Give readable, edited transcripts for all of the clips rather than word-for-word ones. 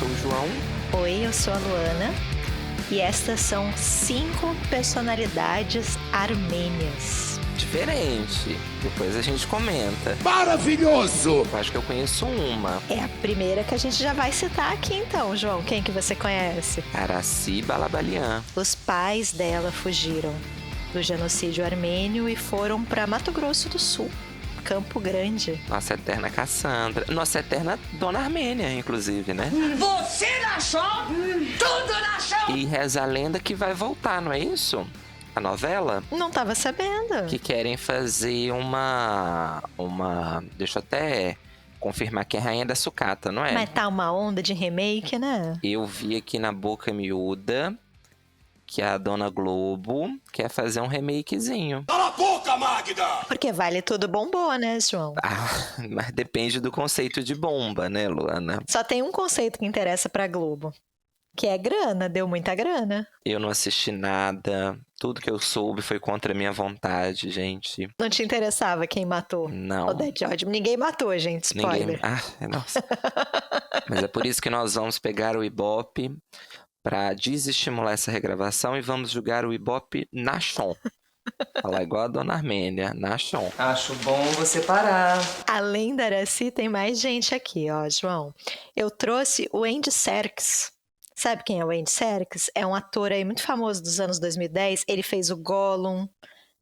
sou o João. Oi, eu sou a Luana. E estas são 5 personalidades armênias. Diferente. Depois a gente comenta. Maravilhoso! Eu acho que eu conheço uma. É a primeira que a gente já vai citar aqui então, João. Quem que você conhece? Araci Balabalian. Os pais dela fugiram do genocídio armênio e foram para Mato Grosso do Sul, Campo Grande. Nossa eterna Cassandra. Nossa eterna Dona Armênia, inclusive, né? Você achou? Tudo achou! E reza a lenda que vai voltar, não é isso? A novela? Não tava sabendo. Que querem fazer uma... Deixa eu até confirmar que é Rainha da Sucata, não é? Mas tá uma onda de remake, né? Eu vi aqui na Boca Miúda que a Dona Globo quer fazer um remakezinho. Cala a boca, Magda! Porque Vale Tudo bombou, né, João? Mas depende do conceito de bomba, né, Luana? Só tem um conceito que interessa pra Globo, que é grana, deu muita grana. Eu não assisti nada. Tudo que eu soube foi contra a minha vontade, gente. Não te interessava quem matou? Não. Odete Roitman. Ninguém matou, gente, spoiler. Nossa. Mas é por isso que nós vamos pegar o Ibope para desestimular essa regravação e vamos jogar o Ibope na chão. Falar igual a Dona Armênia, na chão. Acho bom você parar. Além da Araci, tem mais gente aqui, ó, João. Eu trouxe o Andy Serkis. Sabe quem é o Andy Serkis? É um ator aí muito famoso dos anos 2010. Ele fez o Gollum,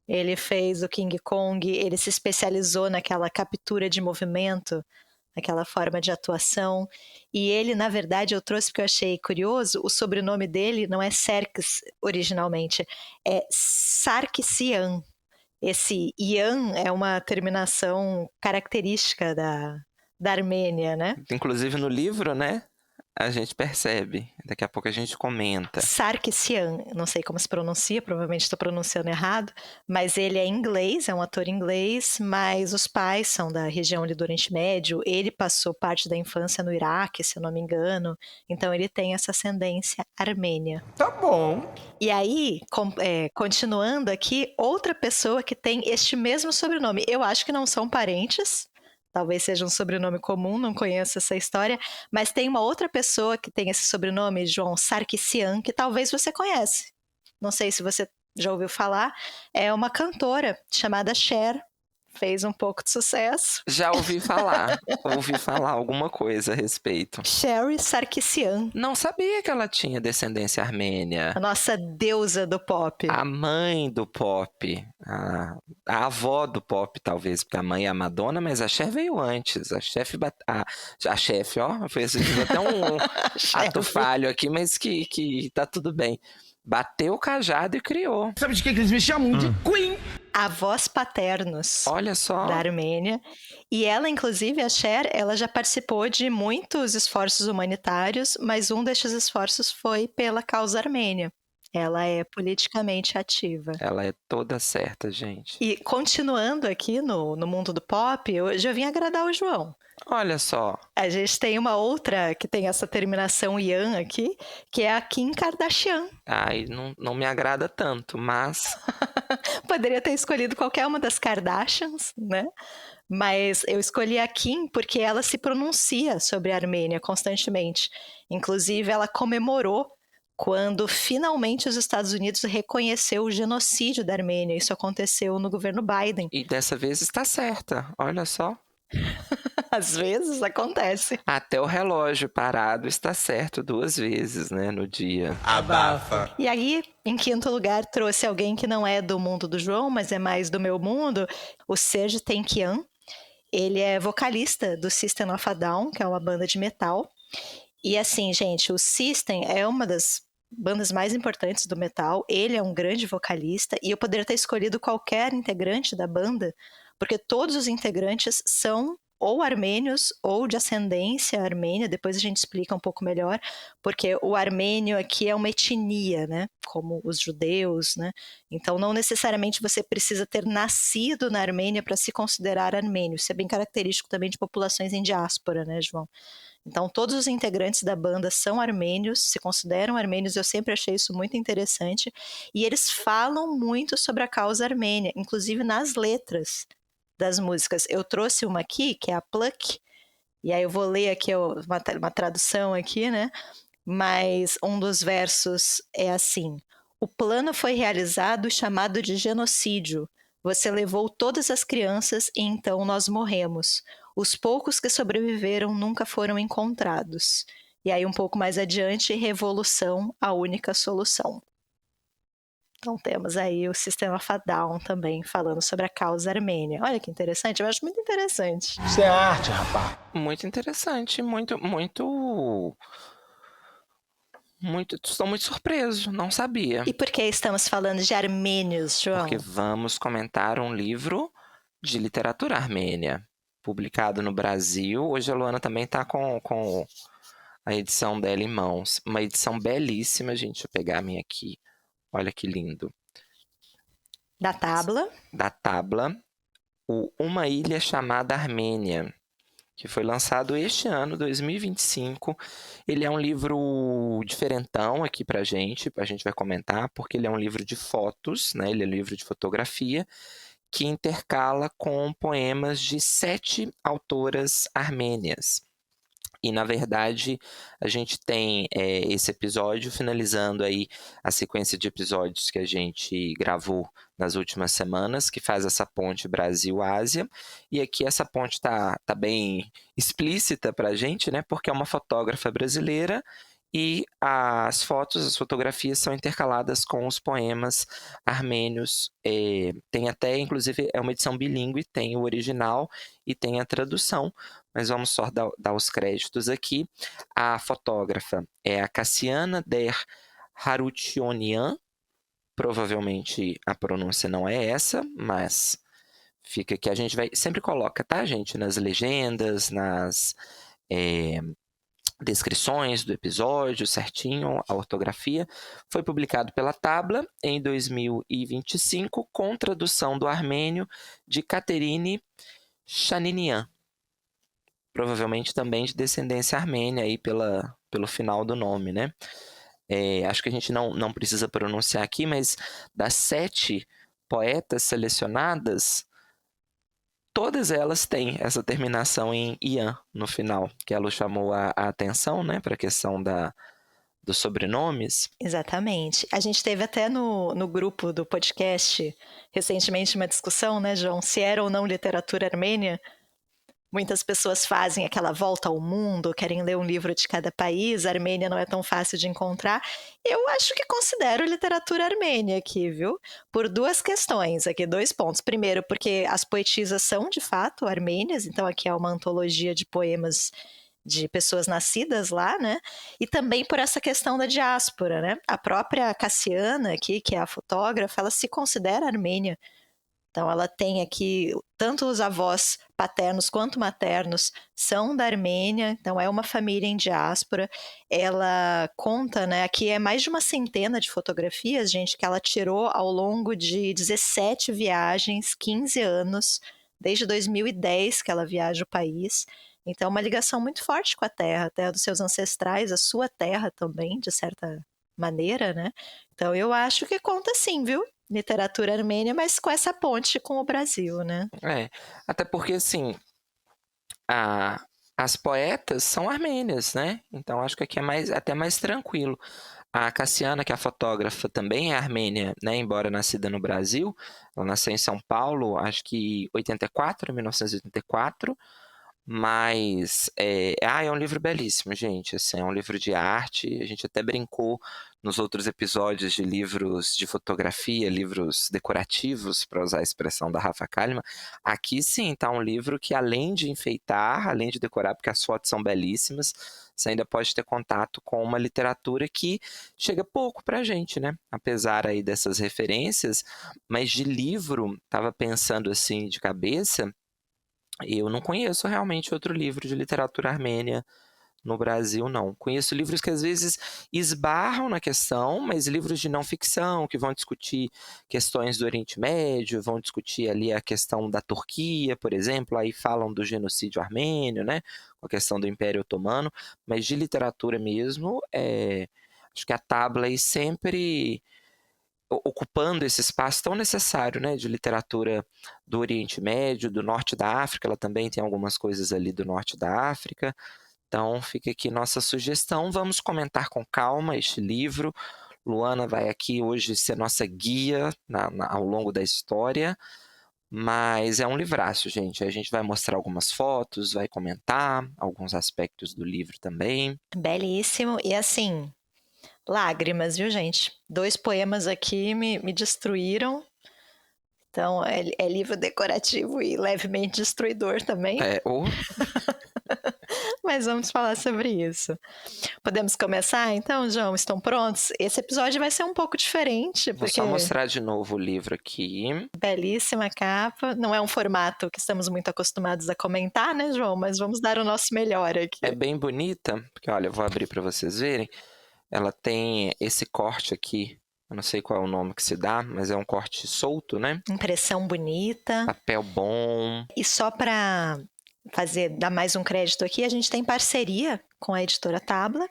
ele fez o King Kong, ele se especializou naquela captura de movimento, aquela forma de atuação. E ele, na verdade, eu trouxe porque eu achei curioso, o sobrenome dele não é Serkis originalmente, é Sarkisian. Esse Ian é uma terminação característica da Armênia, né? Inclusive no livro, né? A gente percebe. Daqui a pouco a gente comenta. Sarkisian, não sei como se pronuncia, provavelmente estou pronunciando errado, mas ele é inglês, é um ator inglês, mas os pais são da região ali do Oriente Médio, ele passou parte da infância no Iraque, se eu não me engano, então ele tem essa ascendência armênia. Tá bom. E aí, continuando aqui, outra pessoa que tem este mesmo sobrenome, eu acho que não são parentes, talvez seja um sobrenome comum, não conheço essa história, mas tem uma outra pessoa que tem esse sobrenome, João Sarkisian, que talvez você conhece. Não sei se você já ouviu falar. É uma cantora chamada Cher. Fez um pouco de sucesso. Já ouvi falar. Ouvi falar alguma coisa a respeito. Sherry Sarkisian. Não sabia que ela tinha descendência armênia. A nossa deusa do pop. A mãe do pop. A avó do pop, talvez, porque a mãe é a Madonna, mas a Cher veio antes. A chefe, ó, fez até um ato falho aqui, mas que tá tudo bem. Bateu o cajado e criou. Sabe de que eles me chamam? De Queen. Avós paternos. Olha só. Da Armênia. E ela, inclusive, a Cher, ela já participou de muitos esforços humanitários, mas um destes esforços foi pela causa armênia. Ela é politicamente ativa. Ela é toda certa, gente. E continuando aqui no mundo do pop, eu já vim agradar o João. Olha só. A gente tem uma outra que tem essa terminação Ian aqui, que é a Kim Kardashian. Ai, não me agrada tanto, mas... Poderia ter escolhido qualquer uma das Kardashians, né? Mas eu escolhi a Kim porque ela se pronuncia sobre a Armênia constantemente. Inclusive, ela comemorou quando finalmente os Estados Unidos reconheceu o genocídio da Armênia. Isso aconteceu no governo Biden. E dessa vez está certa, olha só. Às vezes acontece. Até o relógio parado está certo 2 vezes, né, no dia. Abafa. E aí, em quinto lugar, trouxe alguém que não é do mundo do João, mas é mais do meu mundo, o Serj Tankian. Ele é vocalista do System of a Down, que é uma banda de metal. E assim, gente, o System é uma das bandas mais importantes do metal. Ele é um grande vocalista e eu poderia ter escolhido qualquer integrante da banda, porque todos os integrantes são ou armênios ou de ascendência armênia. Depois a gente explica um pouco melhor, porque o armênio aqui é uma etnia, né? Como os judeus, né? Então não necessariamente você precisa ter nascido na Armênia para se considerar armênio. Isso é bem característico também de populações em diáspora, né, João? Então todos os integrantes da banda são armênios, se consideram armênios. Eu sempre achei isso muito interessante. E eles falam muito sobre a causa armênia, inclusive nas letras das músicas. Eu trouxe uma aqui, que é a Pluck, E aí eu vou ler aqui uma tradução aqui, né? Mas um dos versos é assim: o plano foi realizado e chamado de genocídio. Você levou todas as crianças e então nós morremos. Os poucos que sobreviveram nunca foram encontrados. E aí um pouco mais adiante, revolução, a única solução. Então temos aí o sistema Fadal também falando sobre a causa armênia. Olha que interessante, eu acho muito interessante. Isso é arte, rapaz. Muito interessante, estou muito surpreso, não sabia. E por que estamos falando de armênios, João? Porque vamos comentar um livro de literatura armênia, publicado no Brasil. Hoje a Luana também está com a edição dela em mãos. Uma edição belíssima, gente. Deixa eu pegar a minha aqui. Olha que lindo. Da Tabla. Da Tabla, Uma Ilha Chamada Armênia, que foi lançado este ano, 2025. Ele é um livro diferentão aqui a gente vai comentar, porque ele é um livro de fotos, né? Ele é um livro de fotografia, que intercala com poemas de 7 autoras armênias. E, na verdade, a gente tem esse episódio finalizando aí a sequência de episódios que a gente gravou nas últimas semanas, que faz essa ponte Brasil-Ásia. E aqui essa ponte tá bem explícita para a gente, né? Porque é uma fotógrafa brasileira e as fotografias são intercaladas com os poemas armênios. Tem até, inclusive, é uma edição bilíngue, tem o original e tem a tradução. Mas vamos só dar os créditos aqui. A fotógrafa é a Cassiana Der Harutyunyan. Provavelmente a pronúncia não é essa, mas fica que a gente sempre coloca, tá, gente? Nas legendas, nas descrições do episódio, certinho, a ortografia. Foi publicado pela Tabla em 2025, com tradução do armênio de Katerine Shaninian. Provavelmente também de descendência armênia aí pelo final do nome, né? Acho que a gente não precisa pronunciar aqui, mas das 7 poetas selecionadas, todas elas têm essa terminação em ian no final, que ela chamou a atenção, né, para a questão dos sobrenomes. Exatamente. A gente teve até no grupo do podcast recentemente uma discussão, né, João, se era ou não literatura armênia. Muitas pessoas fazem aquela volta ao mundo, querem ler um livro de cada país, a Armênia não é tão fácil de encontrar. Eu acho que considero literatura armênia aqui, viu? Por 2 questões, aqui 2 pontos. Primeiro, porque as poetisas são, de fato, armênias, então aqui é uma antologia de poemas de pessoas nascidas lá, né? E também por essa questão da diáspora, né? A própria Cassiana aqui, que é a fotógrafa, ela se considera armênia. Então, ela tem aqui, tanto os avós paternos quanto maternos são da Armênia, então é uma família em diáspora. Ela conta, né, aqui é mais de uma centena de fotografias, gente, que ela tirou ao longo de 17 viagens, 15 anos, desde 2010 que ela viaja o país. Então, uma ligação muito forte com a terra dos seus ancestrais, a sua terra também, de certa maneira, né? Então, eu acho que conta sim, viu? Literatura armênia, mas com essa ponte com o Brasil, né? Até porque, assim, as poetas são armênias, né? Então, acho que aqui é até mais tranquilo. A Cassiana, que é a fotógrafa, também é armênia, né? Embora nascida no Brasil. Ela nasceu em São Paulo, acho que 1984. Mas é um livro belíssimo, gente. Assim, é um livro de arte. A gente até brincou nos outros episódios de livros de fotografia, livros decorativos, para usar a expressão da Rafa Kalimann. Aqui sim está um livro que, além de enfeitar, além de decorar, porque as fotos são belíssimas, você ainda pode ter contato com uma literatura que chega pouco para a gente, né? Apesar aí dessas referências, mas de livro, estava pensando assim de cabeça. Eu não conheço realmente outro livro de literatura armênia no Brasil, não. Conheço livros que às vezes esbarram na questão, mas livros de não ficção, que vão discutir questões do Oriente Médio, vão discutir ali a questão da Turquia, por exemplo, aí falam do genocídio armênio, né? A questão do Império Otomano, mas de literatura mesmo, acho que a Tabla aí sempre ocupando esse espaço tão necessário, né, de literatura do Oriente Médio, do Norte da África. Ela também tem algumas coisas ali do Norte da África. Então fica aqui nossa sugestão. Vamos comentar com calma este livro. Luana vai aqui hoje ser nossa guia ao longo da história. Mas é um livraço, gente. A gente vai mostrar algumas fotos, vai comentar alguns aspectos do livro também. Belíssimo. E assim, lágrimas, viu, gente? 2 poemas aqui me destruíram. Então, é livro decorativo e levemente destruidor também. Mas vamos falar sobre isso. Podemos começar, então, João? Estão prontos? Esse episódio vai ser um pouco diferente. Vou só mostrar de novo o livro aqui. Belíssima capa. Não é um formato que estamos muito acostumados a comentar, né, João? Mas vamos dar o nosso melhor aqui. É bem bonita, porque, olha, eu vou abrir para vocês verem. Ela tem esse corte aqui. Eu não sei qual é o nome que se dá, mas é um corte solto, né? Impressão bonita. Papel bom. E só para dar mais um crédito aqui, a gente tem parceria com a editora Tabla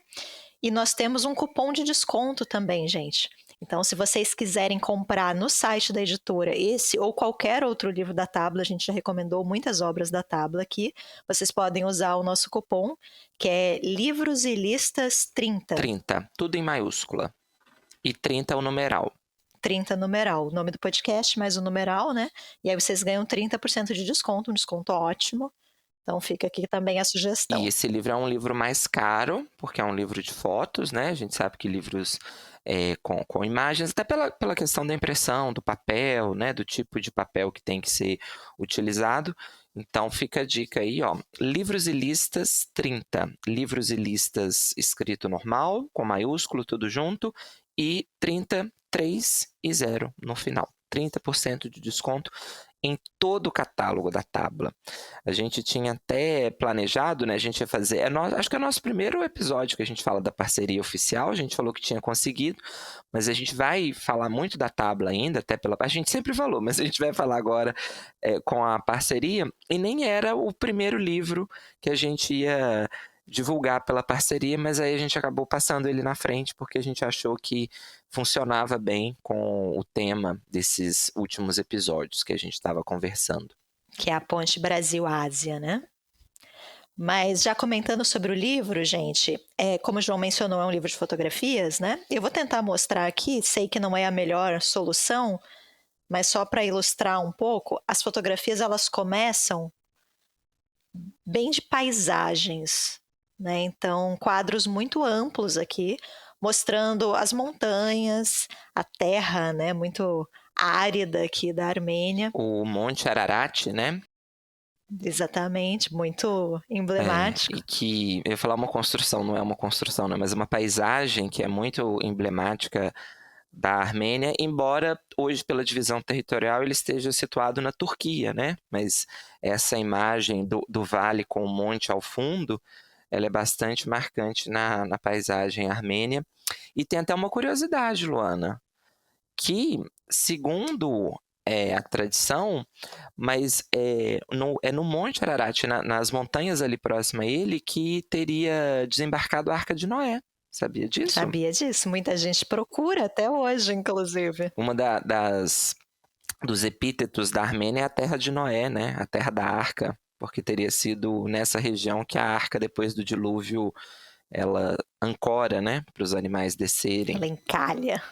e nós temos um cupom de desconto também, gente. Então, se vocês quiserem comprar no site da editora esse ou qualquer outro livro da Tabla, a gente já recomendou muitas obras da Tabla aqui, vocês podem usar o nosso cupom, que é Livros e Listas 30. 30, tudo em maiúscula. E 30 é o numeral. 30 numeral, o nome do podcast mais o numeral, né? E aí vocês ganham 30% de desconto, um desconto ótimo. Então fica aqui também a sugestão. E esse livro é um livro mais caro, porque é um livro de fotos, né? A gente sabe que livros com imagens, até pela questão da impressão, do papel, né? Do tipo de papel que tem que ser utilizado. Então fica a dica aí, ó. Livros e listas 30. Livros e listas escrito normal, com maiúsculo, tudo junto. E 30, 3 e 0 no final. 30% de desconto em todo o catálogo da Tabla. A gente tinha até planejado, né? A gente ia fazer... acho que é o nosso primeiro episódio que a gente fala da parceria oficial. A gente falou que tinha conseguido, mas a gente vai falar muito da Tabla ainda, até pela... A gente sempre falou, mas a gente vai falar agora com a parceria. E nem era o primeiro livro que a gente ia divulgar pela parceria, mas aí a gente acabou passando ele na frente porque a gente achou que funcionava bem com o tema desses últimos episódios que a gente estava conversando. Que é a Ponte Brasil-Ásia, né? Mas já comentando sobre o livro, gente, como o João mencionou, é um livro de fotografias, né? Eu vou tentar mostrar aqui, sei que não é a melhor solução, mas só para ilustrar um pouco, as fotografias elas começam bem de paisagens, né? Então, quadros muito amplos aqui, mostrando as montanhas, a terra, né, muito árida aqui da Armênia. O Monte Ararat, né? Exatamente, muito emblemático. E que, eu ia falar uma construção, não é uma construção, né? Mas uma paisagem que é muito emblemática da Armênia, embora hoje, pela divisão territorial, ele esteja situado na Turquia, né? Mas essa imagem do vale com o monte ao fundo, ela é bastante marcante na paisagem armênia. E tem até uma curiosidade, Luana, que, segundo a tradição, mas no Monte Ararat, nas montanhas ali próximas a ele, que teria desembarcado a Arca de Noé. Sabia disso? Sabia disso. Muita gente procura até hoje, inclusive. Uma dos epítetos da Armênia é a terra de Noé, né? A terra da Arca, porque teria sido nessa região que a Arca, depois do dilúvio, ela ancora, né? Para os animais descerem. Ela encalha.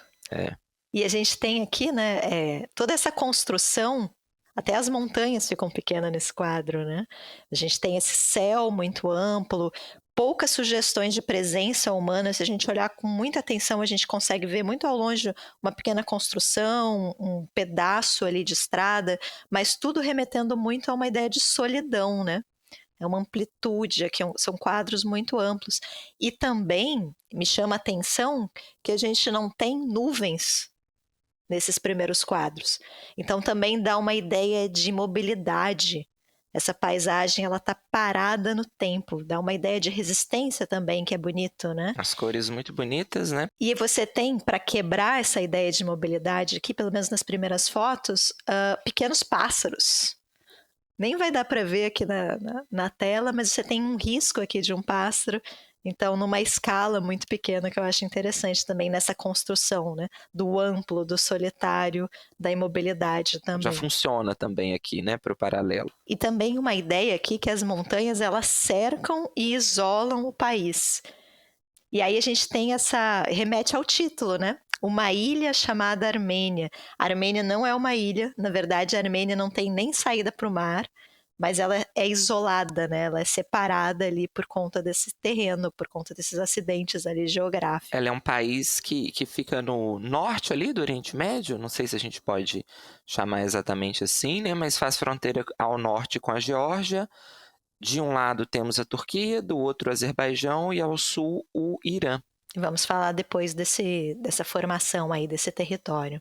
E a gente tem aqui, né? Toda essa construção, até as montanhas ficam pequenas nesse quadro, né? A gente tem esse céu muito amplo, poucas sugestões de presença humana. Se a gente olhar com muita atenção, a gente consegue ver muito ao longe uma pequena construção, um pedaço ali de estrada, mas tudo remetendo muito a uma ideia de solidão, né? É uma amplitude aqui, são quadros muito amplos. E também me chama a atenção que a gente não tem nuvens nesses primeiros quadros. Então também dá uma ideia de mobilidade. Essa paisagem, ela tá parada no tempo, dá uma ideia de resistência também, que é bonito, né? As cores muito bonitas, né? E você tem, para quebrar essa ideia de mobilidade aqui, pelo menos nas primeiras fotos, pequenos pássaros. Nem vai dar para ver aqui na tela, mas você tem um risco aqui de um pássaro Então, numa escala muito pequena, que eu acho interessante também nessa construção, né? Do amplo, do solitário, da imobilidade Já também. funciona também aqui, né, para o paralelo. E também uma ideia aqui que as montanhas, elas cercam e isolam o país. E aí a gente tem remete ao título, né? Uma ilha chamada Armênia. A Armênia não é uma ilha, na verdade a Armênia não tem nem saída para o mar, mas ela é isolada, né? Ela é separada ali por conta desse terreno, por conta desses acidentes ali geográficos. Ela é um país que fica no norte ali do Oriente Médio, não sei se a gente pode chamar exatamente assim, né? Mas faz fronteira ao norte com a Geórgia. De um lado temos a Turquia, do outro o Azerbaijão e ao sul o Irã. Vamos falar depois dessa formação aí, desse território.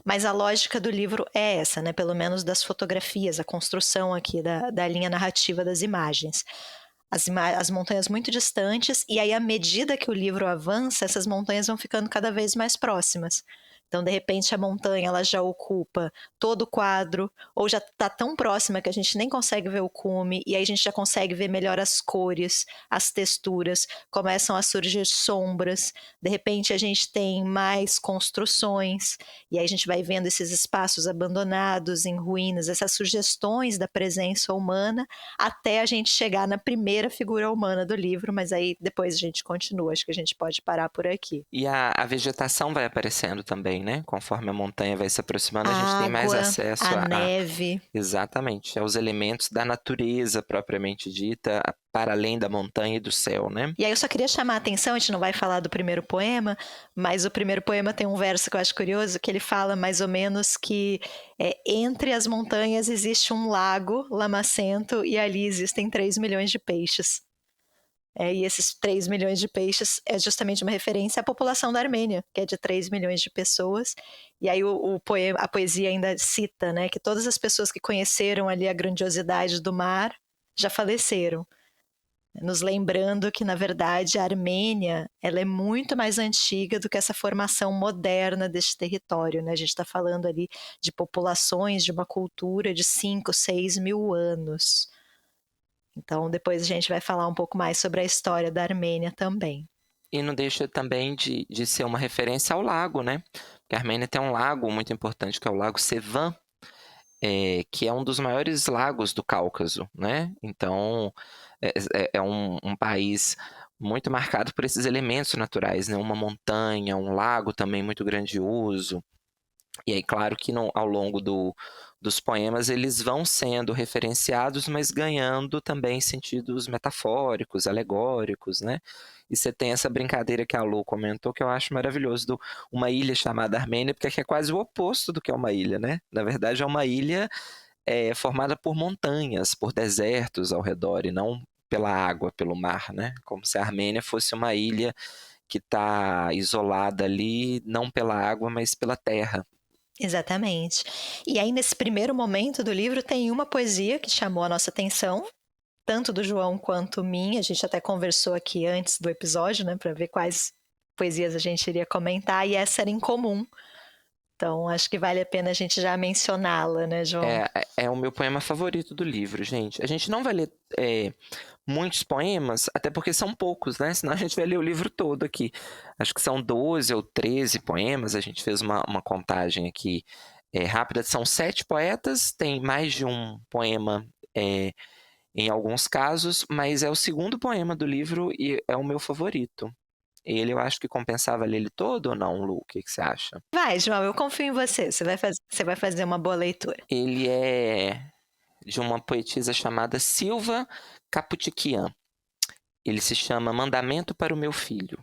Mas a lógica do livro é essa, né? Pelo menos das fotografias, a construção aqui da linha narrativa das imagens. As montanhas muito distantes, e aí à medida que o livro avança, essas montanhas vão ficando cada vez mais próximas. Então, de repente, a montanha ela já ocupa todo o quadro, ou já está tão próxima que a gente nem consegue ver o cume, e aí a gente já consegue ver melhor as cores, as texturas, começam a surgir sombras, de repente a gente tem mais construções, e aí a gente vai vendo esses espaços abandonados, em ruínas, essas sugestões da presença humana, até a gente chegar na primeira figura humana do livro, mas aí depois a gente continua, acho que a gente pode parar por aqui. E a vegetação vai aparecendo também, né? Conforme a montanha vai se aproximando, a gente tem mais acesso a neve. Exatamente, aos elementos da natureza propriamente dita, para além da montanha e do céu, né? E aí eu só queria chamar a atenção, a gente não vai falar do primeiro poema, mas o primeiro poema tem um verso que eu acho curioso, que ele fala mais ou menos que entre as montanhas existe um lago lamacento e ali existem 3 milhões de peixes. E esses 3 milhões de peixes é justamente uma referência à população da Armênia, que é de 3 milhões de pessoas. E aí a poesia ainda cita, né, que todas as pessoas que conheceram ali a grandiosidade do mar já faleceram. Nos lembrando que, na verdade, a Armênia ela é muito mais antiga do que essa formação moderna deste território, né? A gente está falando ali de populações, de uma cultura de 5, 6 mil anos. Então, depois a gente vai falar um pouco mais sobre a história da Armênia também. E não deixa também de ser uma referência ao lago, né? Porque a Armênia tem um lago muito importante, que é o Lago Sevan, que é um dos maiores lagos do Cáucaso, né? Então, é um país muito marcado por esses elementos naturais, né? Uma montanha, um lago também muito grandioso. E aí, claro que ao longo dos poemas eles vão sendo referenciados, mas ganhando também sentidos metafóricos, alegóricos, né? E você tem essa brincadeira que a Lu comentou, que eu acho maravilhoso, uma ilha chamada Armênia, porque aqui é quase o oposto do que é uma ilha, né? Na verdade, é uma ilha formada por montanhas, por desertos ao redor, e não pela água, pelo mar, né? Como se a Armênia fosse uma ilha que está isolada ali, não pela água, mas pela terra. Exatamente. E aí, nesse primeiro momento do livro, tem uma poesia que chamou a nossa atenção, tanto do João quanto minha. A gente até conversou aqui antes do episódio, né, para ver quais poesias a gente iria comentar, e essa era incomum. Então, acho que vale a pena a gente já mencioná-la, né, João? É o meu poema favorito do livro, gente. A gente não vai ler muitos poemas, até porque são poucos, né? Senão a gente vai ler o livro todo aqui. Acho que são 12 ou 13 poemas. A gente fez uma contagem aqui rápida. São 7 poetas, tem mais de um poema em alguns casos, mas é o segundo poema do livro e é o meu favorito. Ele eu acho que compensava ler ele todo ou não, Lu? O que você acha? Vai, João, eu confio em você. Você vai fazer uma boa leitura. Ele é de uma poetisa chamada Silva Kaputikian. Ele se chama Mandamento para o Meu Filho.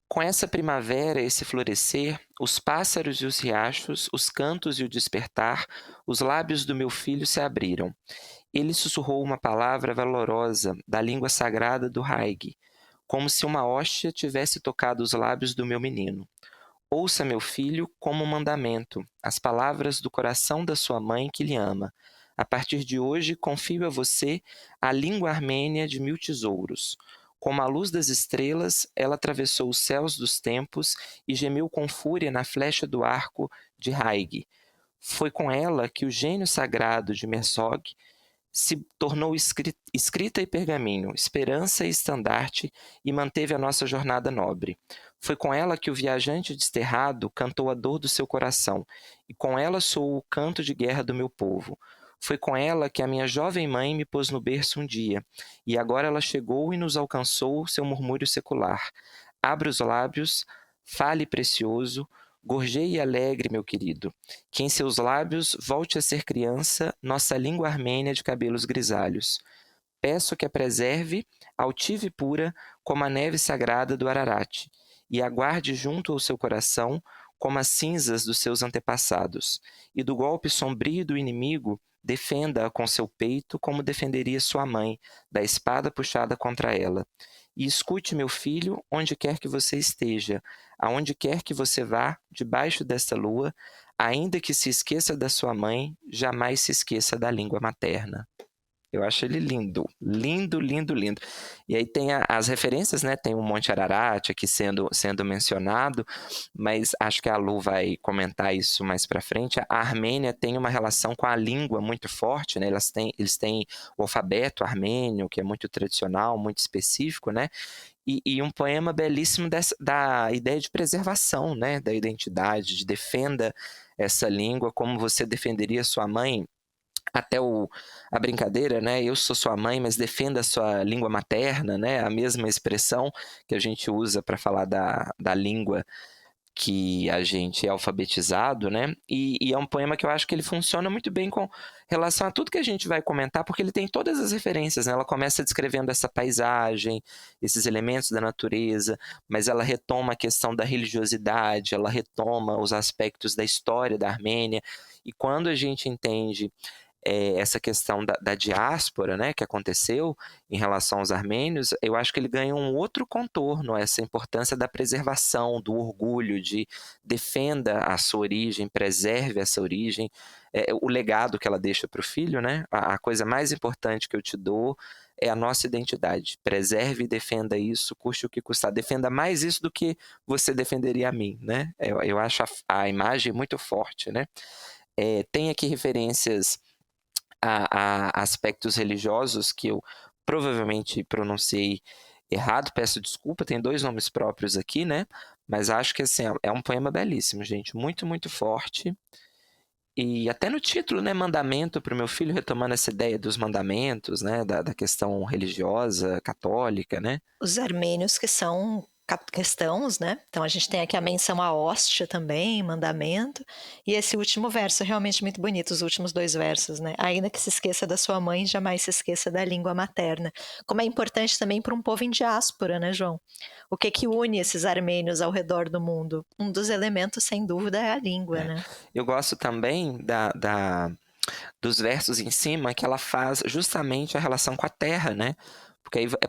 Com essa primavera, esse florescer, os pássaros e os riachos, os cantos e o despertar, os lábios do meu filho se abriram. Ele sussurrou uma palavra valorosa da língua sagrada do Haig, como se uma hóstia tivesse tocado os lábios do meu menino. Ouça, meu filho, como um mandamento, as palavras do coração da sua mãe que lhe ama. A partir de hoje, confio a você a língua armênia de 1000 tesouros. Como a luz das estrelas, ela atravessou os céus dos tempos e gemeu com fúria na flecha do arco de Haig. Foi com ela que o gênio sagrado de Mesog se tornou escrita e pergaminho, esperança e estandarte, e manteve a nossa jornada nobre. Foi com ela que o viajante desterrado cantou a dor do seu coração, e com ela soou o canto de guerra do meu povo. Foi com ela que a minha jovem mãe me pôs no berço um dia, e agora ela chegou e nos alcançou seu murmúrio secular. Abra os lábios, fale precioso, gorjeie alegre, meu querido, que em seus lábios volte a ser criança nossa língua armênia de cabelos grisalhos. Peço que a preserve, altiva e pura, como a neve sagrada do Ararat, e aguarde junto ao seu coração como as cinzas dos seus antepassados, e do golpe sombrio do inimigo defenda-a com seu peito como defenderia sua mãe, da espada puxada contra ela. E escute, meu filho, onde quer que você esteja, aonde quer que você vá, debaixo desta lua, ainda que se esqueça da sua mãe, jamais se esqueça da língua materna. Eu acho ele lindo, lindo, lindo, lindo. E aí tem as referências, né? Tem o Monte Ararat aqui sendo mencionado, mas acho que a Lu vai comentar isso mais para frente. A Armênia tem uma relação com a língua muito forte, né? Eles têm o alfabeto armênio, que é muito tradicional, muito específico, né? E um poema belíssimo da ideia de preservação, né? Da identidade, de defenda essa língua como você defenderia sua mãe. Até a brincadeira, né? Eu sou sua mãe, mas defenda a sua língua materna, né? A mesma expressão que a gente usa para falar da língua que a gente é alfabetizado, né? E é um poema que eu acho que ele funciona muito bem com relação a tudo que a gente vai comentar, porque ele tem todas as referências, né? Ela começa descrevendo essa paisagem, esses elementos da natureza, mas ela retoma a questão da religiosidade, ela retoma os aspectos da história da Armênia, e quando a gente entende essa questão da diáspora, né, que aconteceu em relação aos armênios, eu acho que ele ganha um outro contorno, essa importância da preservação, do orgulho, de defenda a sua origem, preserve essa origem, o legado que ela deixa para o filho, né, a coisa mais importante que eu te dou é a nossa identidade, preserve e defenda isso, custe o que custar, defenda mais isso do que você defenderia a mim, né, eu acho a imagem muito forte, né. Tem aqui referências a aspectos religiosos que eu provavelmente pronunciei errado, peço desculpa, tem 2 nomes próprios aqui, né? Mas acho que assim, é um poema belíssimo, gente, muito, muito forte. E até no título, né, mandamento para o meu filho, retomando essa ideia dos mandamentos, né, da questão religiosa, católica, né? Os armênios que são cristãos, né? Então a gente tem aqui a menção à hóstia também, mandamento, e esse último verso é realmente muito bonito, os últimos 2 versos, né? Ainda que se esqueça da sua mãe, jamais se esqueça da língua materna. Como é importante também para um povo em diáspora, né, João? O que une esses armênios ao redor do mundo? Um dos elementos, sem dúvida, é a língua, né? Eu gosto também dos versos em cima que ela faz justamente a relação com a terra, né?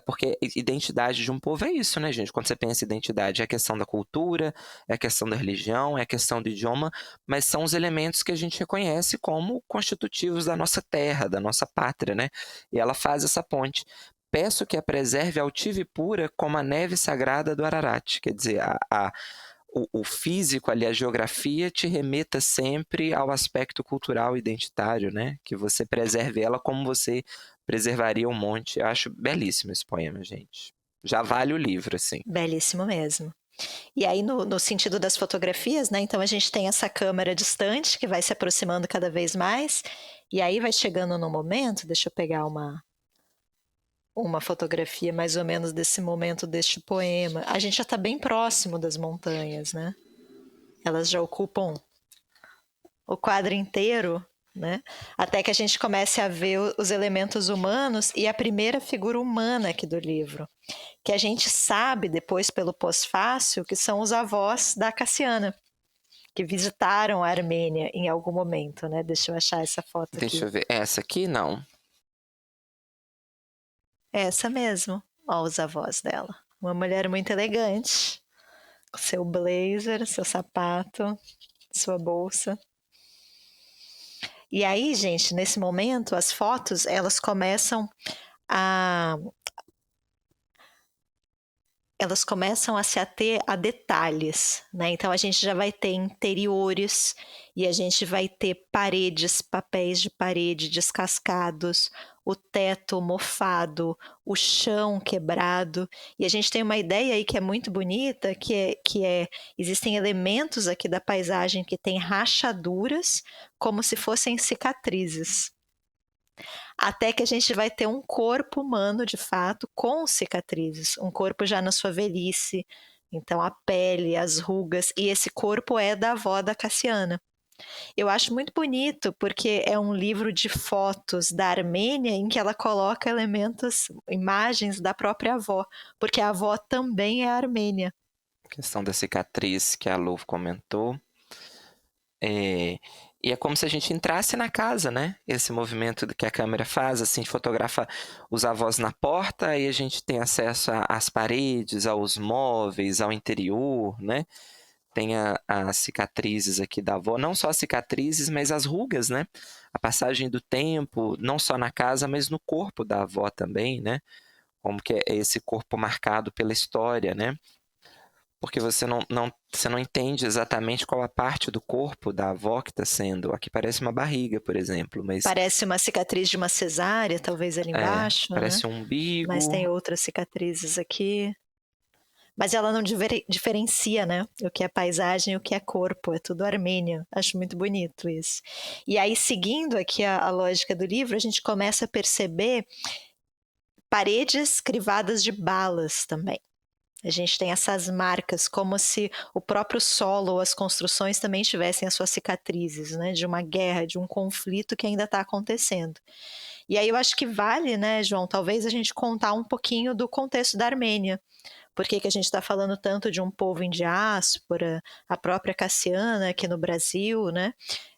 Porque identidade de um povo é isso, né, gente? Quando você pensa em identidade, é a questão da cultura, é a questão da religião, é a questão do idioma, mas são os elementos que a gente reconhece como constitutivos da nossa terra, da nossa pátria, né? E ela faz essa ponte. Peço que a preserve altiva e pura como a neve sagrada do Ararat. Quer dizer, o físico ali, a geografia, te remeta sempre ao aspecto cultural e identitário, né? Que você preserve ela como você preservaria um monte. Eu acho belíssimo esse poema, gente. Já vale o livro, assim. Belíssimo mesmo. E aí, no sentido das fotografias, né? Então a gente tem essa câmera distante que vai se aproximando cada vez mais, e aí vai chegando no momento, deixa eu pegar uma fotografia mais ou menos desse momento deste poema. A gente já está bem próximo das montanhas, né? Elas já ocupam o quadro inteiro, né? Até que a gente comece a ver os elementos humanos e a primeira figura humana aqui do livro, que a gente sabe depois pelo pós-fácil que são os avós da Cassiana, que visitaram a Armênia em algum momento, né? Deixa eu achar essa foto aqui. Deixa eu ver. Essa aqui, não. Essa mesmo. Ó, os avós dela. Uma mulher muito elegante, com seu blazer, seu sapato, sua bolsa. E aí, gente, nesse momento, as fotos, elas começam a elas começam a se ater a detalhes, né? Então a gente já vai ter interiores e a gente vai ter paredes, papéis de parede descascados, o teto mofado, o chão quebrado, e a gente tem uma ideia aí que é muito bonita, existem elementos aqui da paisagem que têm rachaduras como se fossem cicatrizes. Até que a gente vai ter um corpo humano, de fato, com cicatrizes, um corpo já na sua velhice, então a pele, as rugas, e esse corpo é da avó da Cassiana. Eu acho muito bonito, porque é um livro de fotos da Armênia em que ela coloca elementos, imagens da própria avó, porque a avó também é armênia. A questão da cicatriz que a Lu comentou. E é como se a gente entrasse na casa, né? Esse movimento que a câmera faz, assim, fotografa os avós na porta, aí a gente tem acesso às paredes, aos móveis, ao interior, né? Tem as cicatrizes aqui da avó, não só as cicatrizes, mas as rugas, né? A passagem do tempo, não só na casa, mas no corpo da avó também, né? Como que é esse corpo marcado pela história, né? Porque você não entende exatamente qual a parte do corpo da avó que está sendo. Aqui parece uma barriga, por exemplo. Mas Parece uma cicatriz de uma cesárea, talvez ali embaixo, parece né? um umbigo. Mas tem outras cicatrizes aqui. Mas ela não diferencia, né? O que é paisagem e o que é corpo. É tudo armênio. Acho muito bonito isso. E aí, seguindo aqui a lógica do livro, a gente começa a perceber paredes crivadas de balas também. A gente tem essas marcas, como se o próprio solo ou as construções também tivessem as suas cicatrizes, né? De uma guerra, de um conflito que ainda está acontecendo. E aí eu acho que vale, né, João, talvez a gente contar um pouquinho do contexto da Armênia. Por que a gente está falando tanto de um povo em diáspora, a própria Cassiana aqui no Brasil, né?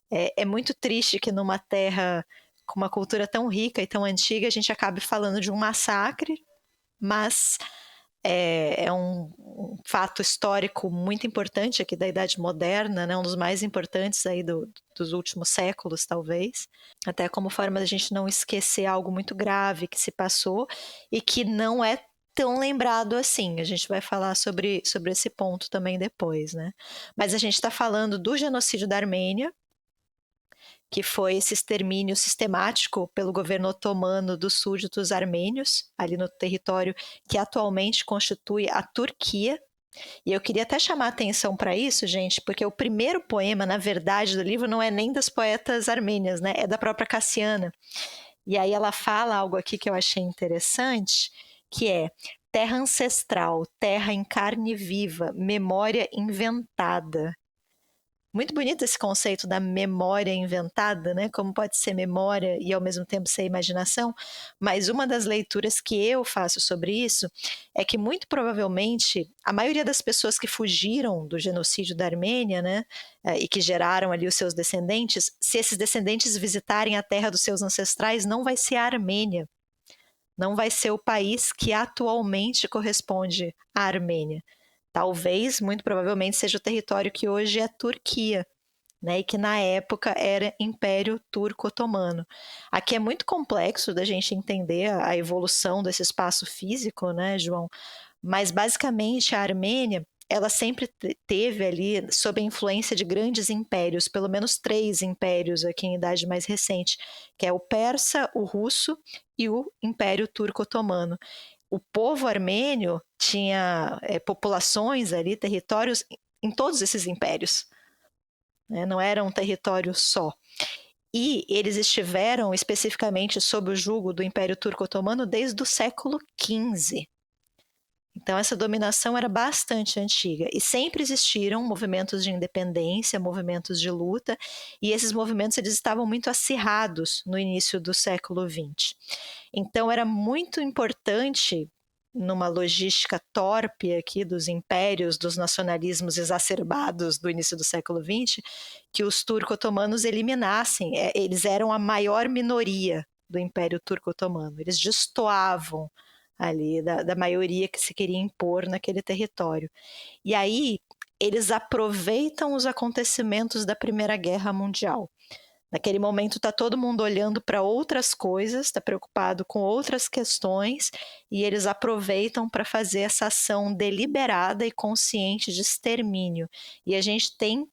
É muito triste que numa terra com uma cultura tão rica e tão antiga, a gente acabe falando de um massacre, mas é um fato histórico muito importante aqui da Idade Moderna, né? Um dos mais importantes aí dos últimos séculos, talvez. Até como forma da gente não esquecer algo muito grave que se passou e que não é tão lembrado assim. A gente vai falar sobre esse ponto também depois, né? Mas a gente está falando do genocídio da Armênia, que foi esse extermínio sistemático pelo governo otomano dos súditos armênios, ali no território que atualmente constitui a Turquia. E eu queria até chamar a atenção para isso, gente, porque o primeiro poema, na verdade, do livro não é nem das poetas armênias, né? É da própria Cassiana. E aí ela fala algo aqui que eu achei interessante, que é: terra ancestral, terra em carne viva, memória inventada. Muito bonito esse conceito da memória inventada, né? Como pode ser memória e ao mesmo tempo ser imaginação, mas uma das leituras que eu faço sobre isso é que muito provavelmente a maioria das pessoas que fugiram do genocídio da Armênia, né, e que geraram ali os seus descendentes, se esses descendentes visitarem a terra dos seus ancestrais, não vai ser a Armênia, não vai ser o país que atualmente corresponde à Armênia. Talvez, muito provavelmente, seja o território que hoje é Turquia, né, e que na época era Império Turco-Otomano. Aqui é muito complexo da gente entender a evolução desse espaço físico, né, João? Mas basicamente a Armênia, ela sempre teve ali sob a influência de grandes impérios, pelo menos 3 impérios aqui em idade mais recente, que é o persa, o russo e o Império Turco-Otomano. O povo armênio tinha populações ali, territórios em todos esses impérios, né? Não era um território só. E eles estiveram especificamente sob o jugo do Império Turco-Otomano desde o século XV. Então essa dominação era bastante antiga e sempre existiram movimentos de independência, movimentos de luta, e esses movimentos eles estavam muito acirrados no início do século XX. Então era muito importante, numa logística torpe aqui dos impérios, dos nacionalismos exacerbados do início do século XX, que os turco-otomanos eliminassem, eles eram a maior minoria do Império Turco-Otomano, eles destoavam ali da maioria que se queria impor naquele território. E aí eles aproveitam os acontecimentos da Primeira Guerra Mundial. Naquele momento está todo mundo olhando para outras coisas, está preocupado com outras questões, e eles aproveitam para fazer essa ação deliberada e consciente de extermínio. E a gente tem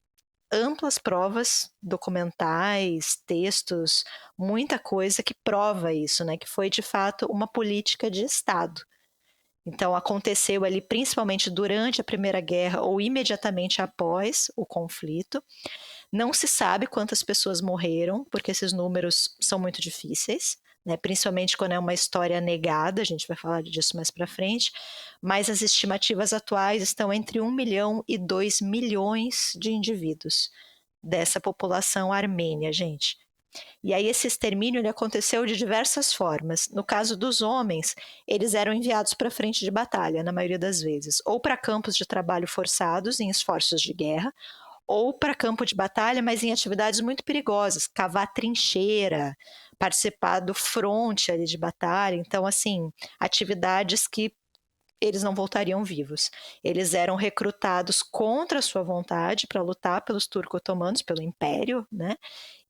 amplas provas documentais, textos, muita coisa que prova isso, né? Que foi de fato uma política de Estado. Então aconteceu ali principalmente durante a Primeira Guerra ou imediatamente após o conflito. Não se sabe quantas pessoas morreram, porque esses números são muito difíceis, né? Principalmente quando é uma história negada, a gente vai falar disso mais para frente, mas as estimativas atuais estão entre 1 milhão e 2 milhões de indivíduos dessa população armênia, gente. E aí esse extermínio ele aconteceu de diversas formas. No caso dos homens, eles eram enviados para a frente de batalha, na maioria das vezes, ou para campos de trabalho forçados em esforços de guerra, ou para campo de batalha, mas em atividades muito perigosas, cavar trincheira, participar do fronte ali de batalha. Então, assim, atividades que eles não voltariam vivos. Eles eram recrutados contra a sua vontade para lutar pelos turco-otomanos, pelo Império, né?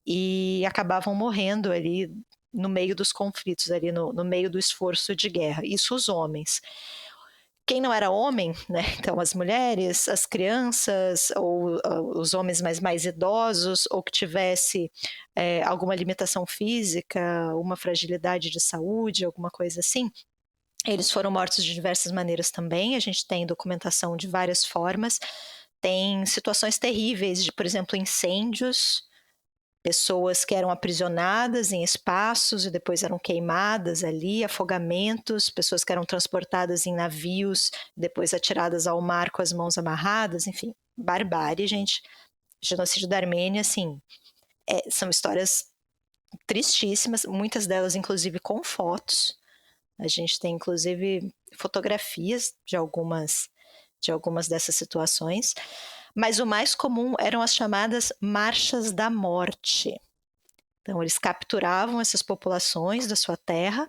E acabavam morrendo ali no meio dos conflitos, ali no meio do esforço de guerra. Isso os homens. Quem não era homem, né? Então as mulheres, as crianças, ou os homens mais idosos, ou que tivesse alguma limitação física, uma fragilidade de saúde, alguma coisa assim, eles foram mortos de diversas maneiras também. A gente tem documentação de várias formas. Tem situações terríveis de, por exemplo, incêndios, pessoas que eram aprisionadas em espaços e depois eram queimadas ali, afogamentos, pessoas que eram transportadas em navios, depois atiradas ao mar com as mãos amarradas, enfim, barbárie, gente. Genocídio da Armênia, assim, são histórias tristíssimas, muitas delas inclusive com fotos. A gente tem inclusive fotografias de algumas dessas situações. Mas o mais comum eram as chamadas marchas da morte. Então, eles capturavam essas populações da sua terra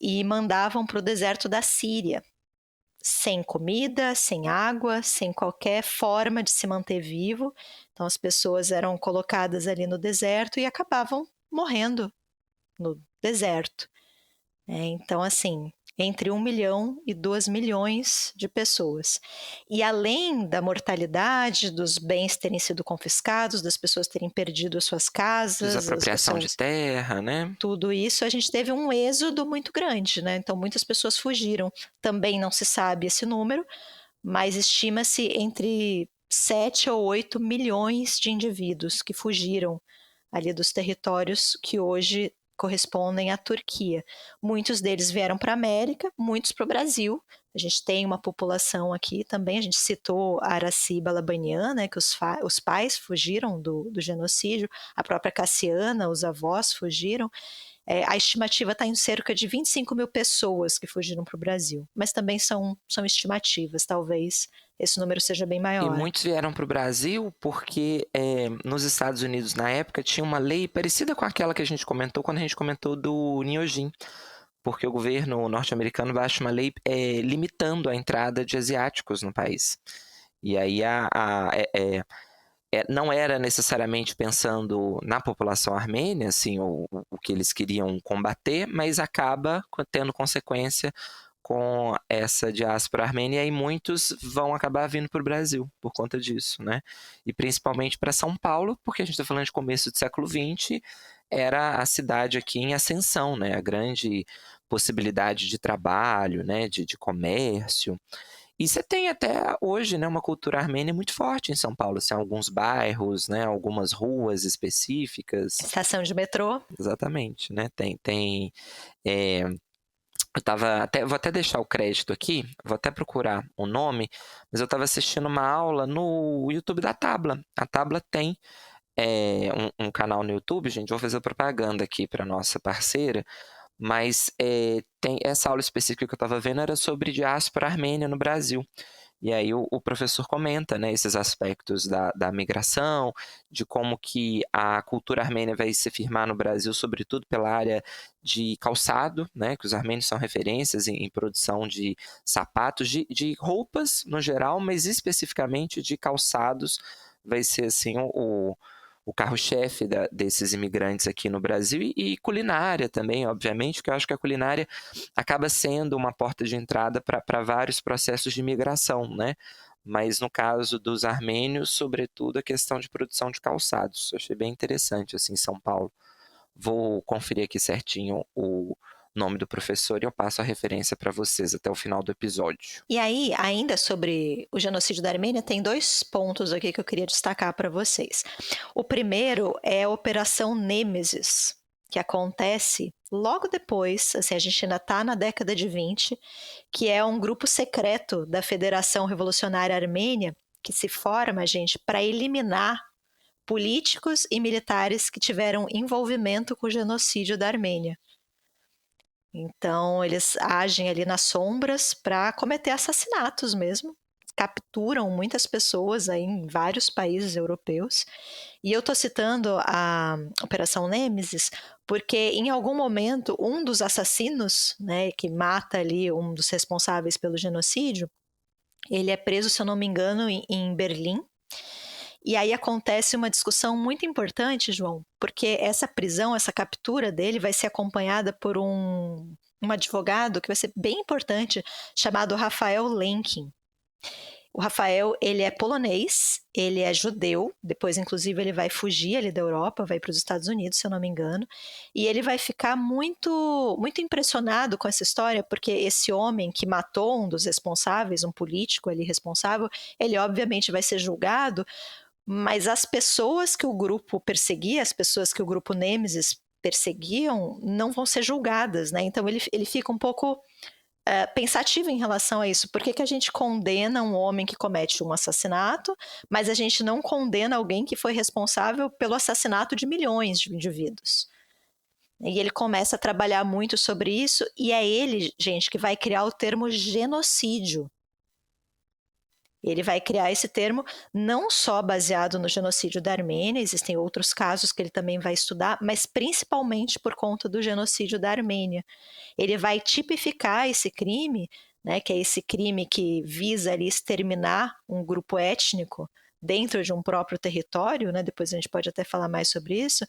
e mandavam para o deserto da Síria, sem comida, sem água, sem qualquer forma de se manter vivo. Então, as pessoas eram colocadas ali no deserto e acabavam morrendo no deserto. Então, assim, entre 1 milhão e 2 milhões de pessoas. E além da mortalidade, dos bens terem sido confiscados, das pessoas terem perdido as suas casas, desapropriação de terra, né? Tudo isso, a gente teve um êxodo muito grande, né? Então muitas pessoas fugiram. Também não se sabe esse número, mas estima-se entre 7 ou 8 milhões de indivíduos que fugiram ali dos territórios que hoje correspondem à Turquia. Muitos deles vieram para a América, muitos para o Brasil. A gente tem uma população aqui também, a gente citou a Araci Balabanian, né, que os pais fugiram do genocídio, a própria Cassiana, os avós fugiram. A estimativa está em cerca de 25 mil pessoas que fugiram para o Brasil, mas também são estimativas, talvez esse número seja bem maior. E muitos vieram para o Brasil porque nos Estados Unidos, na época, tinha uma lei parecida com aquela que a gente comentou quando a gente comentou do Niojin, porque o governo norte-americano baixa uma lei limitando a entrada de asiáticos no país. E aí não era necessariamente pensando na população armênia, assim, o que eles queriam combater, mas acaba tendo consequência com essa diáspora armênia, e muitos vão acabar vindo para o Brasil por conta disso, né? E principalmente para São Paulo, porque a gente está falando de começo do século XX, era a cidade aqui em ascensão, né? A grande possibilidade de trabalho, né? De comércio. E você tem até hoje, né, uma cultura armênia muito forte em São Paulo. Assim, alguns bairros, né, algumas ruas específicas. Estação de metrô. Exatamente, né? Tem vou até deixar o crédito aqui, vou até procurar o nome, mas eu estava assistindo uma aula no YouTube da Tabla. A Tabla tem um canal no YouTube, gente, vou fazer propaganda aqui para nossa parceira, mas tem essa aula específica que eu estava vendo era sobre diáspora armênia no Brasil. E aí o professor comenta, né, esses aspectos da migração, de como que a cultura armênia vai se firmar no Brasil, sobretudo pela área de calçado, né, que os armênios são referências em produção de sapatos, de roupas no geral, mas especificamente de calçados, vai ser assim o carro-chefe desses imigrantes aqui no Brasil, e culinária também, obviamente, que eu acho que a culinária acaba sendo uma porta de entrada para vários processos de imigração, né? Mas no caso dos armênios, sobretudo a questão de produção de calçados. Eu achei bem interessante, assim, em São Paulo. Vou conferir aqui certinho o nome do professor e eu passo a referência para vocês até o final do episódio. E aí, ainda sobre o genocídio da Armênia, tem 2 pontos aqui que eu queria destacar para vocês. O primeiro é a Operação Nêmesis, que acontece logo depois, assim, a gente ainda está na década de 20, que é um grupo secreto da Federação Revolucionária Armênia, que se forma, gente, para eliminar políticos e militares que tiveram envolvimento com o genocídio da Armênia. Então, eles agem ali nas sombras para cometer assassinatos mesmo. Capturam muitas pessoas aí em vários países europeus. E eu estou citando a Operação Nêmesis porque, em algum momento, um dos assassinos, né, que mata ali um dos responsáveis pelo genocídio, ele é preso, se eu não me engano, em Berlim. E aí acontece uma discussão muito importante, João, porque essa prisão, essa captura dele vai ser acompanhada por um advogado que vai ser bem importante, chamado Rafael Lemkin. O Rafael, ele é polonês, ele é judeu, depois inclusive ele vai fugir ali da Europa, vai para os Estados Unidos, se eu não me engano, e ele vai ficar muito, muito impressionado com essa história, porque esse homem que matou um dos responsáveis, um político ali responsável, ele obviamente vai ser julgado, mas as pessoas que o grupo perseguia, as pessoas que o grupo Nêmesis perseguiam, não vão ser julgadas, né? Então ele fica um pouco pensativo em relação a isso. Por que a gente condena um homem que comete um assassinato, mas a gente não condena alguém que foi responsável pelo assassinato de milhões de indivíduos? E ele começa a trabalhar muito sobre isso, e é ele, gente, que vai criar o termo genocídio. Ele vai criar esse termo não só baseado no genocídio da Armênia, existem outros casos que ele também vai estudar, mas principalmente por conta do genocídio da Armênia. Ele vai tipificar esse crime, né, que é esse crime que visa ali exterminar um grupo étnico dentro de um próprio território, né, depois a gente pode até falar mais sobre isso,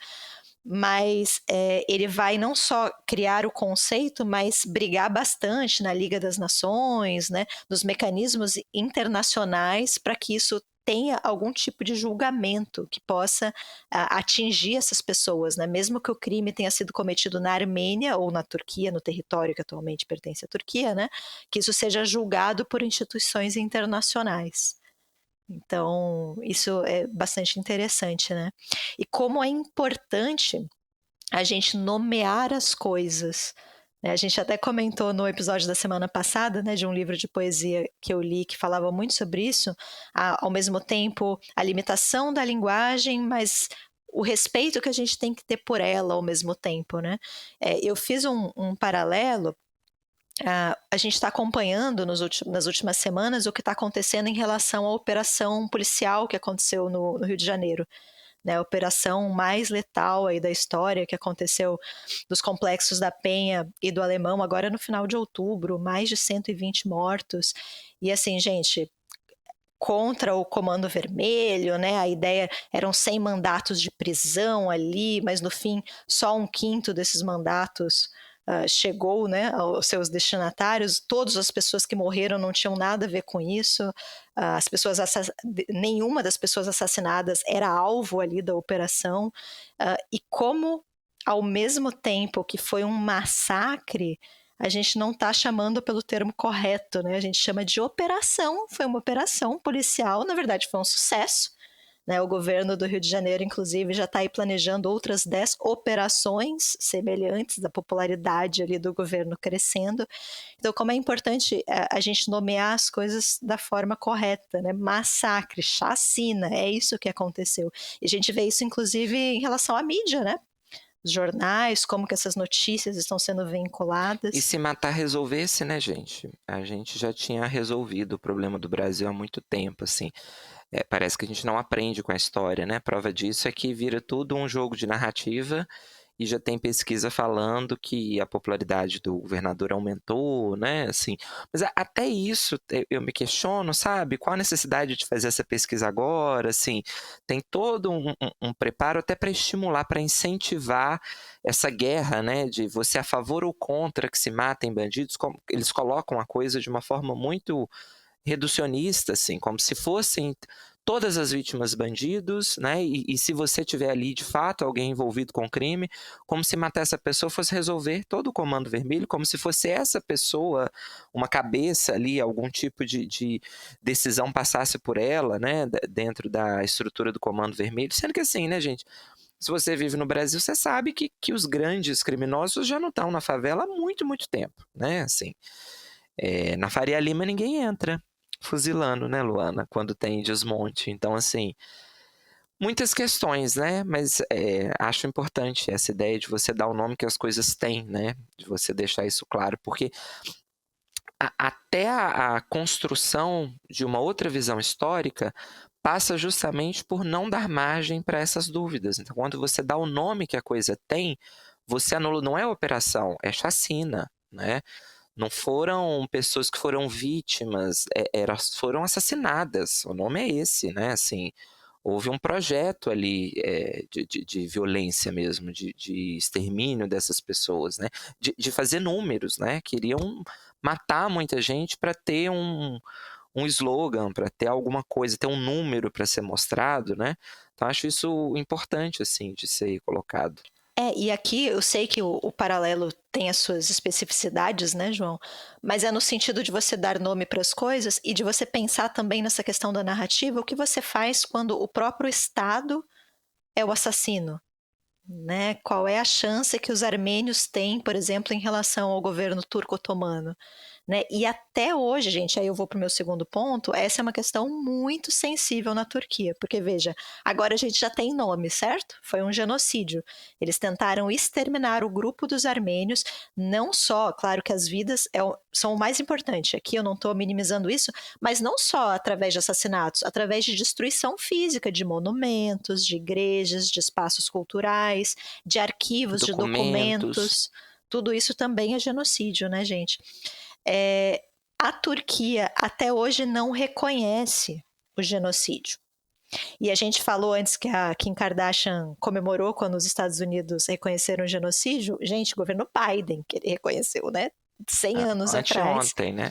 mas ele vai não só criar o conceito, mas brigar bastante na Liga das Nações, né, nos mecanismos internacionais para que isso tenha algum tipo de julgamento que possa atingir essas pessoas, né? Mesmo que o crime tenha sido cometido na Armênia ou na Turquia, no território que atualmente pertence à Turquia, né? Que isso seja julgado por instituições internacionais. Então, isso é bastante interessante, né? E como é importante a gente nomear as coisas. Né? A gente até comentou no episódio da semana passada, né, de um livro de poesia que eu li que falava muito sobre isso, ao mesmo tempo a limitação da linguagem, mas o respeito que a gente tem que ter por ela ao mesmo tempo, né? Eu fiz um paralelo. A gente está acompanhando nas últimas semanas o que está acontecendo em relação à operação policial que aconteceu no Rio de Janeiro. Né, a operação mais letal aí da história que aconteceu dos complexos da Penha e do Alemão, agora no final de outubro, mais de 120 mortos. E assim, gente, contra o Comando Vermelho, né? A ideia eram 100 mandatos de prisão ali, mas no fim só 1/5 desses mandatos chegou, né, aos seus destinatários. Todas as pessoas que morreram não tinham nada a ver com isso. Nenhuma das pessoas assassinadas era alvo ali da operação. E como, ao mesmo tempo que foi um massacre, a gente não está chamando pelo termo correto, né? A gente chama de operação. Foi uma operação policial, na verdade foi um sucesso. Né, o governo do Rio de Janeiro, inclusive, já está aí planejando outras 10 operações semelhantes, da popularidade ali do governo crescendo. Então, como é importante a gente nomear as coisas da forma correta, né? Massacre, chacina, é isso que aconteceu. E a gente vê isso, inclusive, em relação à mídia, né? Os jornais, como que essas notícias estão sendo vinculadas. E se matar resolvesse, né, gente? A gente já tinha resolvido o problema do Brasil há muito tempo, assim. Parece que a gente não aprende com a história, né? Prova disso é que vira tudo um jogo de narrativa e já tem pesquisa falando que a popularidade do governador aumentou, né, assim. Mas até isso eu me questiono, sabe, qual a necessidade de fazer essa pesquisa agora, assim, tem todo um preparo até para estimular, para incentivar essa guerra, né, de você a favor ou contra que se matem bandidos, eles colocam a coisa de uma forma muito reducionista, assim, como se fossem todas as vítimas bandidos, né? E se você tiver ali de fato alguém envolvido com crime, como se matar essa pessoa fosse resolver todo o Comando Vermelho, como se fosse essa pessoa, uma cabeça ali, algum tipo de decisão passasse por ela, né? Dentro da estrutura do Comando Vermelho, sendo que assim, né, gente? Se você vive no Brasil, você sabe que os grandes criminosos já não estão na favela há muito, muito tempo, né? Assim, na Faria Lima ninguém entra fuzilando, né, Luana, quando tem desmonte. Então, assim, muitas questões, né? Mas acho importante essa ideia de você dar o nome que as coisas têm, né? De você deixar isso claro, porque até a construção de uma outra visão histórica passa justamente por não dar margem para essas dúvidas. Então, quando você dá o nome que a coisa tem, você anula, não é operação, é chacina, né? Não foram pessoas que foram vítimas, foram assassinadas. O nome é esse, né? Assim, houve um projeto ali de violência mesmo, de extermínio dessas pessoas, né? De fazer números, né? Queriam matar muita gente para ter um slogan, para ter alguma coisa, ter um número para ser mostrado, né? Então acho isso importante, assim, de ser colocado. E aqui eu sei que o paralelo tem as suas especificidades, né, João? Mas é no sentido de você dar nome para as coisas e de você pensar também nessa questão da narrativa, o que você faz quando o próprio Estado é o assassino, né? Qual é a chance que os armênios têm, por exemplo, em relação ao governo turco-otomano? Né? E até hoje, gente, aí eu vou para o meu segundo ponto, essa é uma questão muito sensível na Turquia, porque veja, agora a gente já tem nome, certo? Foi um genocídio. Eles tentaram exterminar o grupo dos armênios, não só, claro que as vidas são o mais importante, aqui eu não estou minimizando isso, mas não só através de assassinatos, através de destruição física de monumentos, de igrejas, de espaços culturais, de arquivos, de documentos, tudo isso também é genocídio, né, gente? A Turquia até hoje não reconhece o genocídio. E a gente falou antes que a Kim Kardashian comemorou quando os Estados Unidos reconheceram o genocídio. Gente, o governo Biden que ele reconheceu, né? 100 anos atrás. Ontem, né?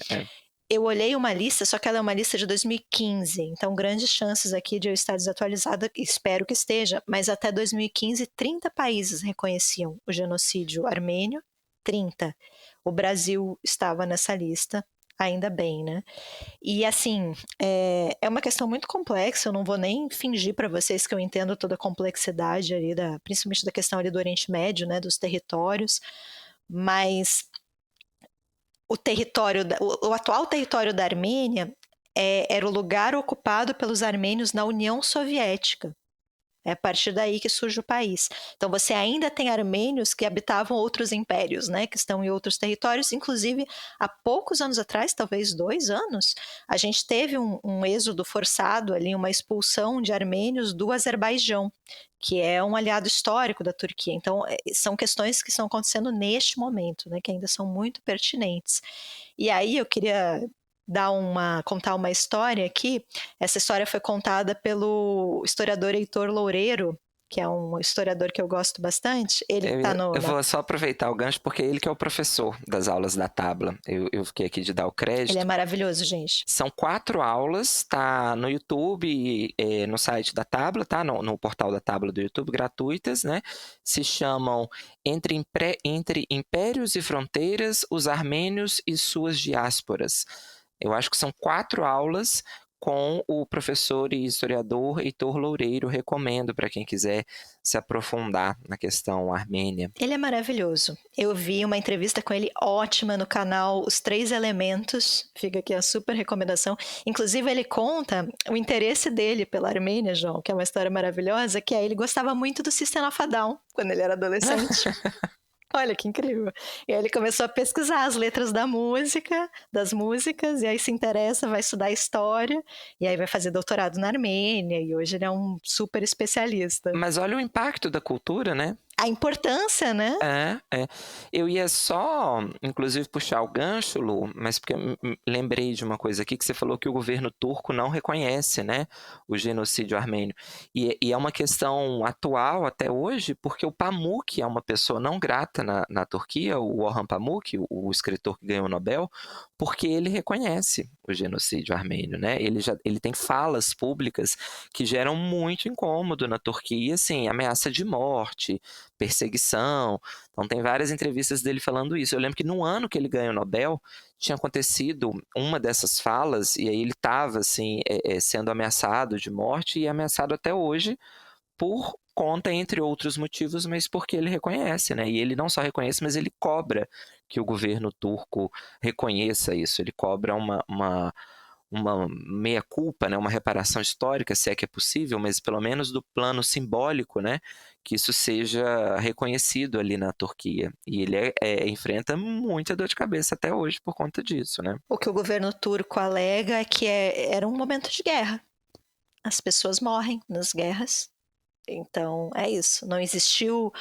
Eu olhei uma lista, só que ela é uma lista de 2015, então grandes chances aqui de eu estar desatualizada, espero que esteja, mas até 2015, 30 países reconheciam o genocídio armênio, 30. O Brasil estava nessa lista, ainda bem, né? E assim, é uma questão muito complexa, eu não vou nem fingir para vocês que eu entendo toda a complexidade ali, principalmente da questão ali do Oriente Médio, né, dos territórios, mas o atual território da Armênia era o lugar ocupado pelos armênios na União Soviética. É a partir daí que surge o país. Então você ainda tem armênios que habitavam outros impérios, né, que estão em outros territórios. Inclusive, há poucos anos atrás, talvez 2 anos, a gente teve um êxodo forçado ali, uma expulsão de armênios do Azerbaijão, que é um aliado histórico da Turquia. Então, são questões que estão acontecendo neste momento, né, que ainda são muito pertinentes. E aí eu queria contar uma história aqui. Essa história foi contada pelo historiador Heitor Loureiro, que é um historiador que eu gosto bastante. Eu vou só aproveitar o gancho, porque ele que é o professor das aulas da Tabla. Eu fiquei aqui de dar o crédito. Ele é maravilhoso, gente. São 4 aulas, tá no YouTube, no site da Tabla, tá? No portal da Tabla do YouTube, gratuitas, né? Se chamam Entre Impérios e Fronteiras, os Armênios e Suas Diásporas. Eu acho que são 4 aulas com o professor e historiador Heitor Loureiro. Recomendo para quem quiser se aprofundar na questão armênia. Ele é maravilhoso. Eu vi uma entrevista com ele ótima no canal Os Três Elementos. Fica aqui a super recomendação. Inclusive, ele conta o interesse dele pela Armênia, João, que é uma história maravilhosa, que ele gostava muito do System of a Down, quando ele era adolescente. Olha que incrível. E aí ele começou a pesquisar as letras das músicas, e aí se interessa, vai estudar história, e aí vai fazer doutorado na Armênia, e hoje ele é um super especialista. Mas olha o impacto da cultura, né? a importância, né? É. Eu ia só, inclusive, puxar o gancho, Lu, mas porque lembrei de uma coisa aqui, que você falou que o governo turco não reconhece, né, o genocídio armênio. E é uma questão atual até hoje, porque o Pamuk é uma pessoa não grata na Turquia, o Orhan Pamuk, o escritor que ganhou o Nobel, porque ele reconhece o genocídio armênio, né? Ele tem falas públicas que geram muito incômodo na Turquia, assim, ameaça de morte, perseguição. Então tem várias entrevistas dele falando isso. Eu lembro que no ano que ele ganhou o Nobel, tinha acontecido uma dessas falas, e aí ele estava assim, sendo ameaçado de morte, e ameaçado até hoje por conta, entre outros motivos, mas porque ele reconhece, né? E ele não só reconhece, mas ele cobra que o governo turco reconheça isso. Ele cobra uma meia-culpa, né, uma reparação histórica, se é que é possível, mas pelo menos do plano simbólico, né, que isso seja reconhecido ali na Turquia. E ele enfrenta muita dor de cabeça até hoje por conta disso, né? O que o governo turco alega é que era um momento de guerra. As pessoas morrem nas guerras. Então, é isso. Não existiu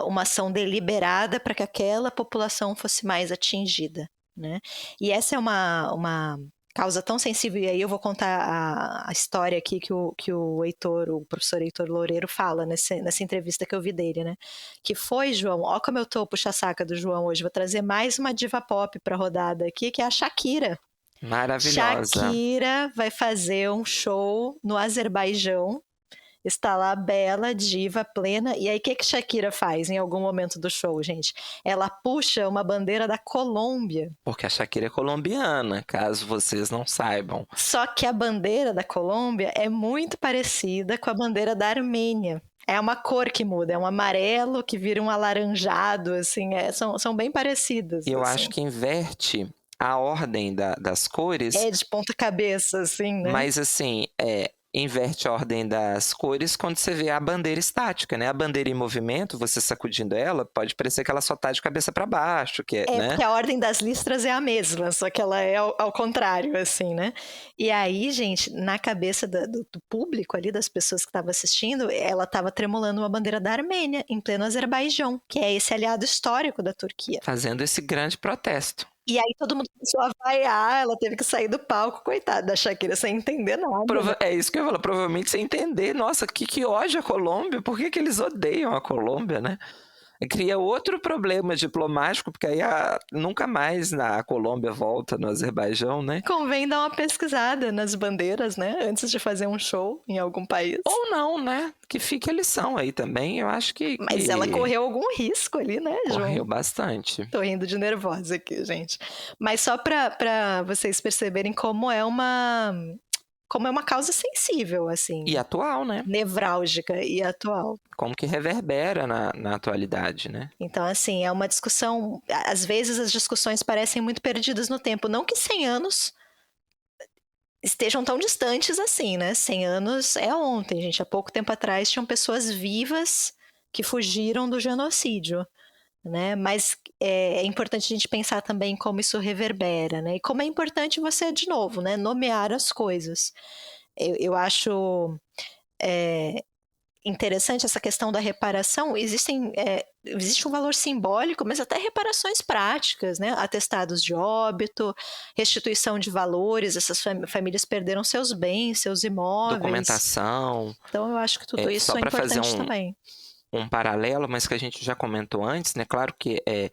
uma ação deliberada para que aquela população fosse mais atingida, né? E essa é uma causa tão sensível, e aí eu vou contar a história aqui que o professor Heitor Loureiro fala nessa entrevista que eu vi dele, né? Que foi, João, ó como eu tô puxa-saca do João hoje, vou trazer mais uma diva pop para a rodada aqui, que é a Shakira. Maravilhosa. Shakira vai fazer um show no Azerbaijão. Está lá bela, diva, plena. E aí, o que Shakira faz em algum momento do show, gente? Ela puxa uma bandeira da Colômbia. Porque a Shakira é colombiana, caso vocês não saibam. Só que a bandeira da Colômbia é muito parecida com a bandeira da Armênia. É uma cor que muda, é um amarelo que vira um alaranjado, assim, são bem parecidas. Eu assim. acho que inverte a ordem das cores. É de ponta cabeça, assim, né? Mas assim, inverte a ordem das cores quando você vê a bandeira estática, né? A bandeira em movimento, você sacudindo ela, pode parecer que ela só tá de cabeça para baixo, né? Porque a ordem das listras é a mesma, só que ela é ao contrário, assim, né? E aí, gente, na cabeça do público ali, das pessoas que estavam assistindo, ela estava tremulando uma bandeira da Armênia, em pleno Azerbaijão, que é esse aliado histórico da Turquia. Fazendo esse grande protesto. E aí todo mundo começou a vaiar, ela teve que sair do palco, coitada da Shakira, sem entender nada. É isso que eu falo, provavelmente sem entender. Nossa, que ódio a Colômbia, por que eles odeiam a Colômbia, né? Cria outro problema diplomático, porque aí nunca mais a Colômbia volta no Azerbaijão, né? Convém dar uma pesquisada nas bandeiras, né? Antes de fazer um show em algum país. Ou não, né? Que fique a lição aí também, eu acho que... Mas ela correu algum risco ali, né, João? Correu bastante. Tô rindo de nervosa aqui, gente. Mas só pra vocês perceberem como é uma causa sensível, assim. E atual, né? Nevrálgica e atual. Como que reverbera na atualidade, né? Então, assim, é uma discussão... Às vezes as discussões parecem muito perdidas no tempo. Não que 100 anos estejam tão distantes assim, né? 100 anos é ontem, gente. Há pouco tempo atrás tinham pessoas vivas que fugiram do genocídio, né? Mas é importante a gente pensar também como isso reverbera, né? E como é importante você, de novo, né, nomear as coisas. Eu acho interessante essa questão da reparação. Existe um valor simbólico, mas até reparações práticas, né? Atestados de óbito, restituição de valores, essas famílias perderam seus bens, seus imóveis. Documentação. Então eu acho que tudo isso é importante também. Um paralelo, mas que a gente já comentou antes, né? Claro que é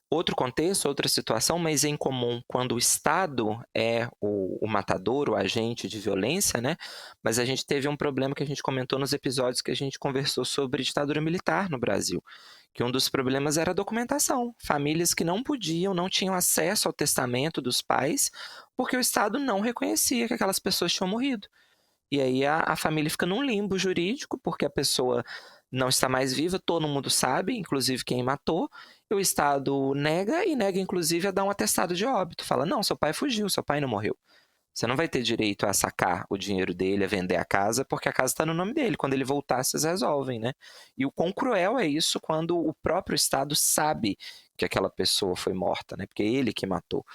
outro contexto, outra situação, mas em comum quando o Estado é o matador, o agente de violência, né? Mas a gente teve um problema que a gente comentou nos episódios que a gente conversou sobre ditadura militar no Brasil, que um dos problemas era a documentação. Famílias que não tinham acesso ao testamento dos pais, porque o Estado não reconhecia que aquelas pessoas tinham morrido. E aí a família fica num limbo jurídico, porque a pessoa não está mais viva, todo mundo sabe, inclusive quem matou, e o Estado nega inclusive a dar um atestado de óbito. Fala, não, seu pai fugiu, seu pai não morreu. Você não vai ter direito a sacar o dinheiro dele, a vender a casa, porque a casa está no nome dele. Quando ele voltar, vocês resolvem, né? E o quão cruel é isso quando o próprio Estado sabe que aquela pessoa foi morta, né? Porque é ele que matou.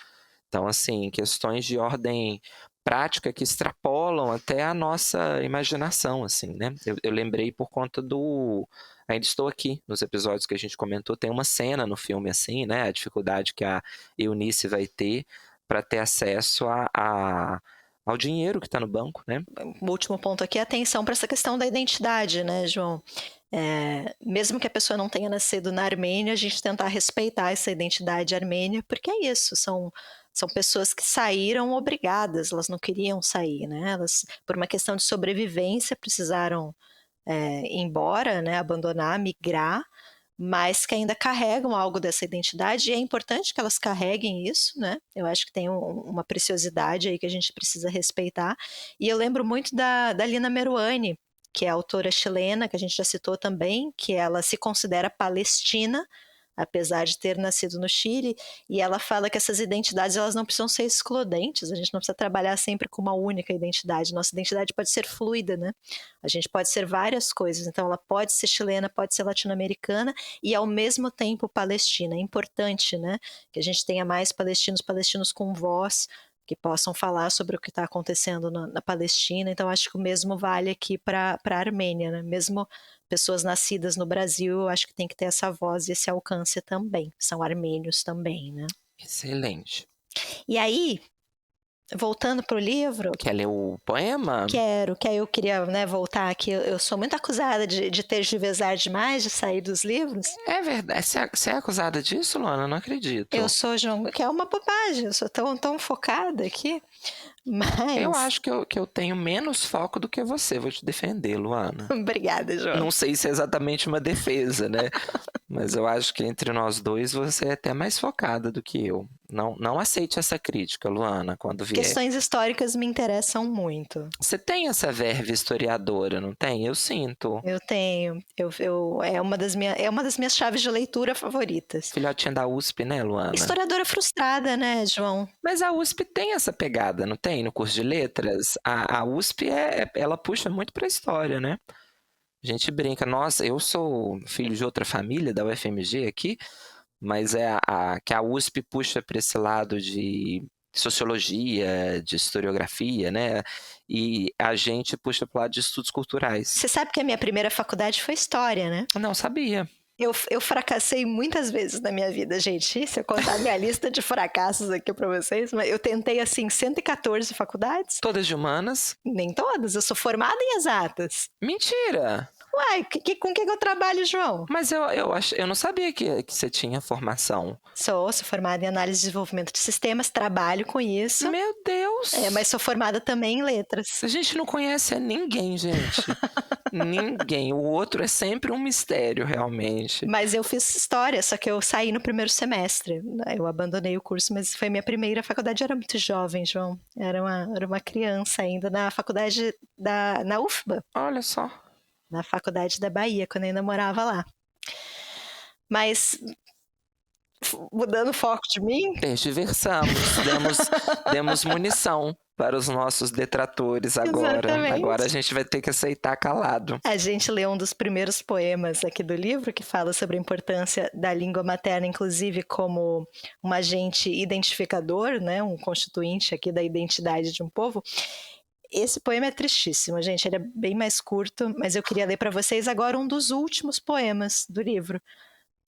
Então, assim, questões de ordem prática que extrapolam até a nossa imaginação, assim, né? Eu lembrei por conta do Ainda Estou Aqui, nos episódios que a gente comentou, tem uma cena no filme assim, né? A dificuldade que a Eunice vai ter para ter acesso ao dinheiro que está no banco, né? O último ponto aqui é atenção para essa questão da identidade, né, João? Mesmo que a pessoa não tenha nascido na Armênia, a gente tentar respeitar essa identidade armênia, porque é isso, são pessoas que saíram obrigadas, elas não queriam sair, né? Elas, por uma questão de sobrevivência, precisaram ir embora, né? Abandonar, migrar, mas que ainda carregam algo dessa identidade, e é importante que elas carreguem isso, né? Eu acho que tem uma preciosidade aí que a gente precisa respeitar. E eu lembro muito da Lina Meruane, que é a autora chilena, que a gente já citou também, que ela se considera palestina, apesar de ter nascido no Chile, e ela fala que essas identidades elas não precisam ser excludentes, a gente não precisa trabalhar sempre com uma única identidade, nossa identidade pode ser fluida, né? A gente pode ser várias coisas, então ela pode ser chilena, pode ser latino-americana e ao mesmo tempo palestina. É importante, né, que a gente tenha mais palestinos com voz, que possam falar sobre o que está acontecendo na Palestina. Então acho que o mesmo vale aqui para a Armênia, né? Mesmo pessoas nascidas no Brasil, eu acho que tem que ter essa voz e esse alcance também. São armênios também, né? Excelente. E aí, voltando para o livro... Quer ler o poema? Quero, que aí eu queria, né, voltar aqui. Eu sou muito acusada de tergiversar demais, de sair dos livros. É verdade. Você é acusada disso, Luana? Eu não acredito. Eu sou, João, que é uma bobagem. Eu sou tão focada aqui. Mas... Eu acho que eu tenho menos foco do que você. Vou te defender, Luana. Obrigada, João. Não sei se é exatamente uma defesa, né? Mas eu acho que entre nós dois você é até mais focada do que eu. Não aceite essa crítica, Luana, quando vier. Questões históricas me interessam muito. Você tem essa verve historiadora, não tem? Eu sinto. Eu tenho. É uma das minhas chaves de leitura favoritas. Filhotinha da USP, né, Luana? Historiadora frustrada, né, João? Mas a USP tem essa pegada, não tem? No curso de letras. A USP, ela puxa muito pra história, né? A gente brinca, nossa, eu sou filho de outra família da UFMG aqui, mas que a USP puxa para esse lado de sociologia, de historiografia, né? E a gente puxa para o lado de estudos culturais. Você sabe que a minha primeira faculdade foi história, né? Não sabia. Eu fracassei muitas vezes na minha vida, gente. Se eu contar minha lista de fracassos aqui pra vocês, mas eu tentei, assim, 114 faculdades. Todas de humanas? Nem todas, eu sou formada em exatas. Mentira! Uai, com que eu trabalho, João? Mas eu não sabia que você tinha formação. Sou formada em análise e desenvolvimento de sistemas, trabalho com isso. Meu Deus! Mas sou formada também em letras. A gente não conhece ninguém, gente. Ninguém. O outro é sempre um mistério, realmente. Mas eu fiz história, só que eu saí no primeiro semestre. Eu abandonei o curso, mas foi minha primeira faculdade. Eu era muito jovem, João. Era uma criança ainda na faculdade na UFBA. Olha só. Na faculdade da Bahia, quando eu ainda morava lá. Mas, mudando o foco de mim... Tergiversamos, demos munição para os nossos detratores agora. Exatamente. Agora a gente vai ter que aceitar calado. A gente leu um dos primeiros poemas aqui do livro, que fala sobre a importância da língua materna, inclusive como um agente identificador, né, um constituinte aqui da identidade de um povo. Esse poema é tristíssimo, gente, ele é bem mais curto, mas eu queria ler para vocês agora um dos últimos poemas do livro.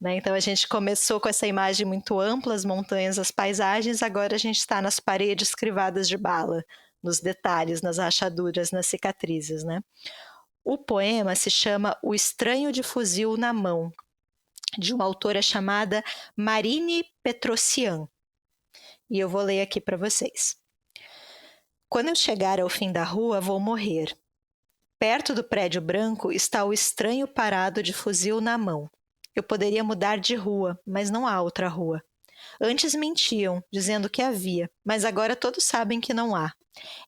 Né? Então a gente começou com essa imagem muito ampla, as montanhas, as paisagens, agora a gente está nas paredes crivadas de bala, nos detalhes, nas rachaduras, nas cicatrizes. Né? O poema se chama O Estranho de Fuzil na Mão, de uma autora chamada Marine Petrosian. E eu vou ler aqui para vocês. Quando eu chegar ao fim da rua, vou morrer. Perto do prédio branco está o estranho parado de fuzil na mão. Eu poderia mudar de rua, mas não há outra rua. Antes mentiam, dizendo que havia, mas agora todos sabem que não há.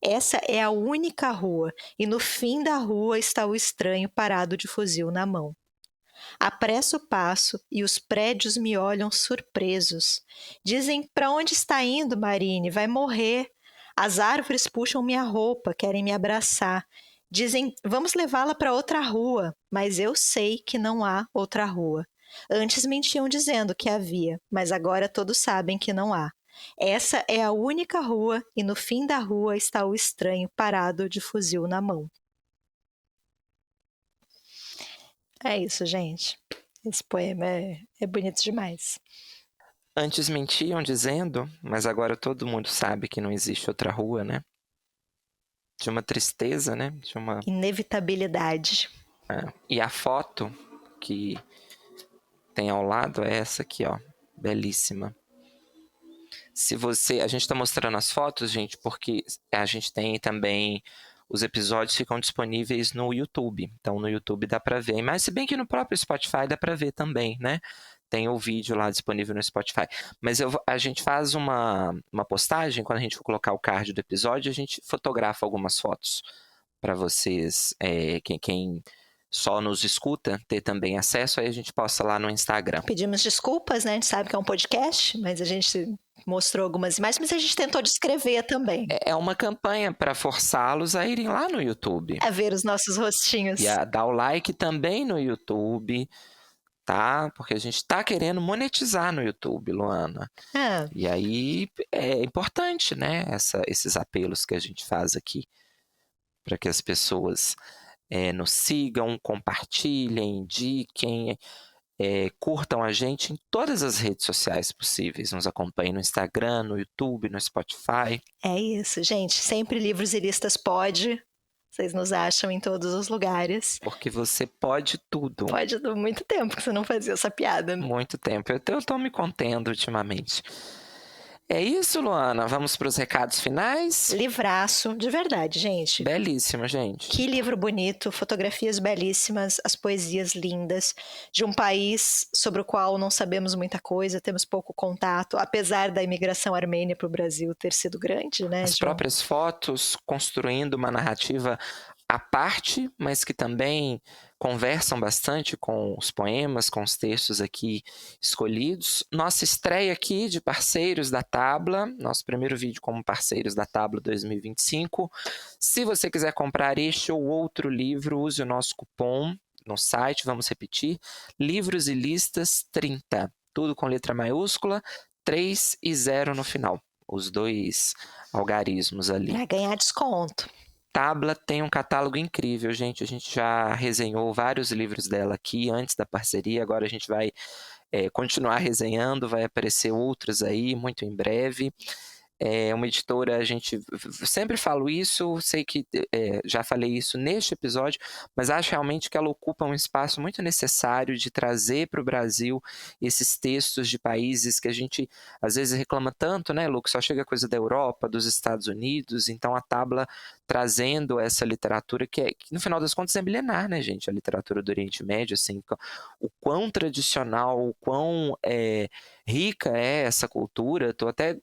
Essa é a única rua, e no fim da rua está o estranho parado de fuzil na mão. Apresso o passo e os prédios me olham surpresos. Dizem, para onde está indo, Marine? Vai morrer. As árvores puxam minha roupa, querem me abraçar. Dizem, vamos levá-la para outra rua, mas eu sei que não há outra rua. Antes mentiam dizendo que havia, mas agora todos sabem que não há. Essa é a única rua e no fim da rua está o estranho parado de fuzil na mão. É isso, gente. Esse poema é bonito demais. Antes mentiam dizendo, mas agora todo mundo sabe que não existe outra rua, né? De uma tristeza, né? De uma... Inevitabilidade. E a foto que tem ao lado é essa aqui, ó. Belíssima. Se você... A gente tá mostrando as fotos, gente, porque a gente tem também... Os episódios ficam disponíveis no YouTube. Então, no YouTube dá pra ver. Mas se bem que no próprio Spotify dá pra ver também, né? Tem o vídeo lá disponível no Spotify. Mas a gente faz uma postagem, quando a gente for colocar o card do episódio, a gente fotografa algumas fotos para vocês, quem só nos escuta, ter também acesso. Aí a gente posta lá no Instagram. Pedimos desculpas, né? A gente sabe que é um podcast, mas a gente mostrou algumas imagens, mas a gente tentou descrever também. É uma campanha para forçá-los a irem lá no YouTube. A ver os nossos rostinhos. E a dar o like também no YouTube, tá? Porque a gente tá querendo monetizar no YouTube, Luana. E aí é importante, né? Esses apelos que a gente faz aqui para que as pessoas nos sigam, compartilhem, indiquem, curtam a gente em todas as redes sociais possíveis. Nos acompanhem no Instagram, no YouTube, no Spotify. É isso, gente. Sempre Livros e Listas pode. Vocês nos acham em todos os lugares. Porque você pode tudo. Pode há muito tempo que você não fazia essa piada. Né? Muito tempo. Eu tô me contendo ultimamente. É isso, Luana. Vamos para os recados finais? Livraço, de verdade, gente. Belíssimo, gente. Que livro bonito, fotografias belíssimas, as poesias lindas, de um país sobre o qual não sabemos muita coisa, temos pouco contato, apesar da imigração armênia para o Brasil ter sido grande, né? As próprias fotos construindo uma narrativa à parte, mas que também conversam bastante com os poemas, com os textos aqui escolhidos. Nossa estreia aqui de parceiros da Tabla, nosso primeiro vídeo como parceiros da Tabla 2025. Se você quiser comprar este ou outro livro, use o nosso cupom no site, vamos repetir, Livros e Listas 30, tudo com letra maiúscula, 3 e 0 no final, os dois algarismos ali. Para ganhar desconto. Tabla tem um catálogo incrível, gente. A gente já resenhou vários livros dela aqui antes da parceria. Agora a gente vai continuar resenhando, vai aparecer outros aí muito em breve. É uma editora, a gente sempre falo isso, sei que já falei isso neste episódio, mas acho realmente que ela ocupa um espaço muito necessário de trazer para o Brasil esses textos de países que a gente às vezes reclama tanto, né, Lu, que só chega coisa da Europa, dos Estados Unidos. Então a Tabla trazendo essa literatura que no final das contas é milenar, né, gente? A literatura do Oriente Médio, assim, o quão tradicional, o quão rica é essa cultura. Estou até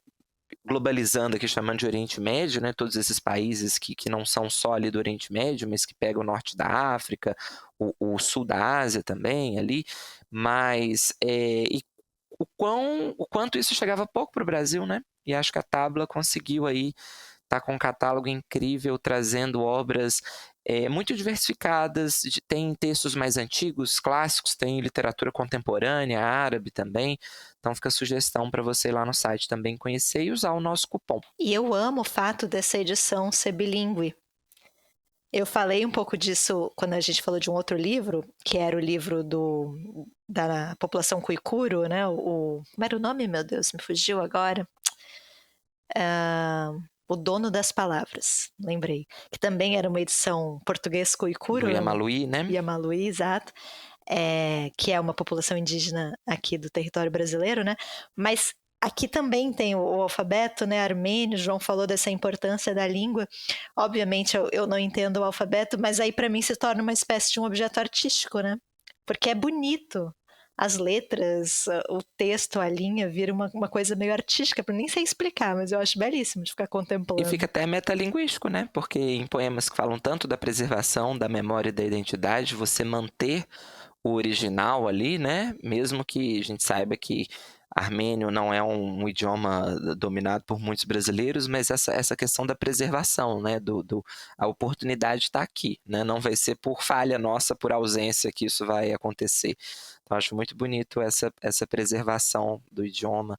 globalizando aqui, chamando de Oriente Médio, né? Todos esses países que não são só ali do Oriente Médio, mas que pegam o norte da África, o sul da Ásia também ali, mas e o quanto isso chegava pouco para o Brasil, né? E acho que a Tabla conseguiu aí tá com um catálogo incrível, trazendo obras muito diversificadas. Tem textos mais antigos, clássicos, tem literatura contemporânea, árabe também. Então fica a sugestão para você ir lá no site também conhecer e usar o nosso cupom. E eu amo o fato dessa edição ser bilíngue. Eu falei um pouco disso quando a gente falou de um outro livro, que era o livro da população Cuicuro, né? Como era o nome, meu Deus? Me fugiu agora. O Dono das Palavras, lembrei. Que também era uma edição português Cuicuro. Do Yamaluí, né? Yamaluí, exato. Que é uma população indígena aqui do território brasileiro, né? Mas aqui também tem o alfabeto, né, armênio. O João falou dessa importância da língua. Obviamente eu não entendo o alfabeto, mas aí para mim se torna uma espécie de um objeto artístico, né? Porque é bonito. As letras, o texto, a linha, vira uma coisa meio artística, eu nem sei explicar, mas eu acho belíssimo de ficar contemplando. E fica até metalinguístico, né? Porque em poemas que falam tanto da preservação, da memória e da identidade, você manter o original ali, né? Mesmo que a gente saiba que armênio não é um idioma dominado por muitos brasileiros, mas essa questão da preservação, né, a oportunidade está aqui, né, não vai ser por falha nossa, por ausência que isso vai acontecer. Então, acho muito bonito essa preservação do idioma.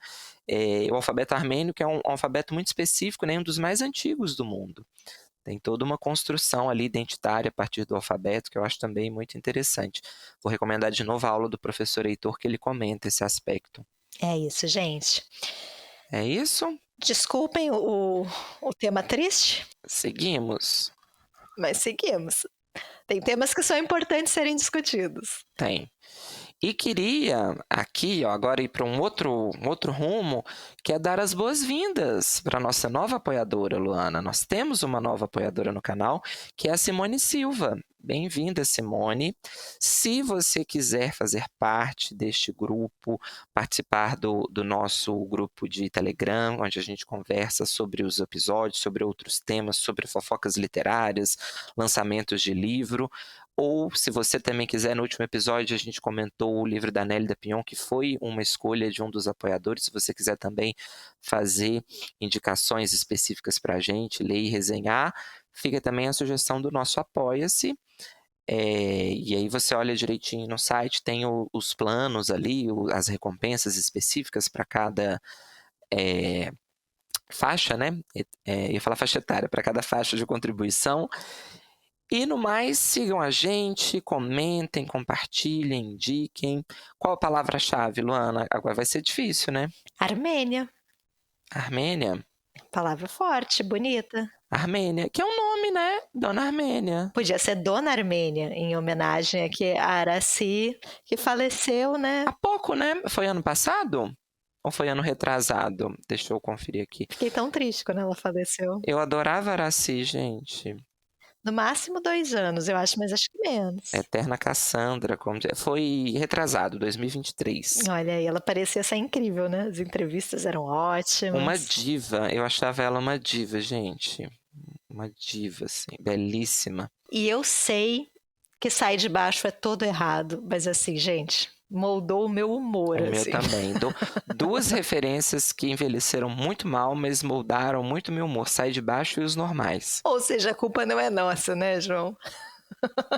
O alfabeto armênio, que é um alfabeto muito específico, né, um dos mais antigos do mundo. Tem toda uma construção ali identitária a partir do alfabeto, que eu acho também muito interessante. Vou recomendar de novo a aula do professor Heitor, que ele comenta esse aspecto. É isso, gente. É isso? Desculpem o tema triste, Seguimos. mas seguimos. Tem temas que são importantes serem discutidos. Tem. E queria aqui, ó, agora ir para um outro rumo, que é dar as boas-vindas para a nossa nova apoiadora, Luana. Nós temos uma nova apoiadora no canal, que é a Simone Silva. Bem-vinda, Simone. Se você quiser fazer parte deste grupo, participar do nosso grupo de Telegram, onde a gente conversa sobre os episódios, sobre outros temas, sobre fofocas literárias, lançamentos de livro, ou se você também quiser, no último episódio a gente comentou o livro da Nélida Pion, que foi uma escolha de um dos apoiadores. Se você quiser também fazer indicações específicas para a gente, ler e resenhar, fica também a sugestão do nosso Apoia-se. E aí você olha direitinho no site, tem os planos ali, as recompensas específicas para cada faixa, né? Ia falar faixa etária, para cada faixa de contribuição. E no mais, sigam a gente, comentem, compartilhem, indiquem. Qual a palavra-chave, Luana? Agora vai ser difícil, né? Armênia. Armênia? Palavra forte, bonita. Armênia, que é um nome, né? Dona Armênia. Podia ser Dona Armênia, em homenagem aqui a Araci, que faleceu, né? Há pouco, né? Foi ano passado? Ou foi ano retrasado? Deixa eu conferir aqui. Fiquei tão triste quando ela faleceu. Eu adorava Araci, gente. No máximo 2 anos, eu acho, mas acho que menos. Eterna Cassandra, foi retrasado, 2023. Olha aí, ela parecia ser incrível, né? As entrevistas eram ótimas. Uma diva, eu achava ela uma diva, gente. Uma diva, assim, belíssima. E eu sei que Sai de Baixo é todo errado, mas assim, gente, moldou o meu humor. O meu assim. também. Duas referências que envelheceram muito mal, mas moldaram muito meu humor. Sai de Baixo e Os Normais. Ou seja, a culpa não é nossa, né, João?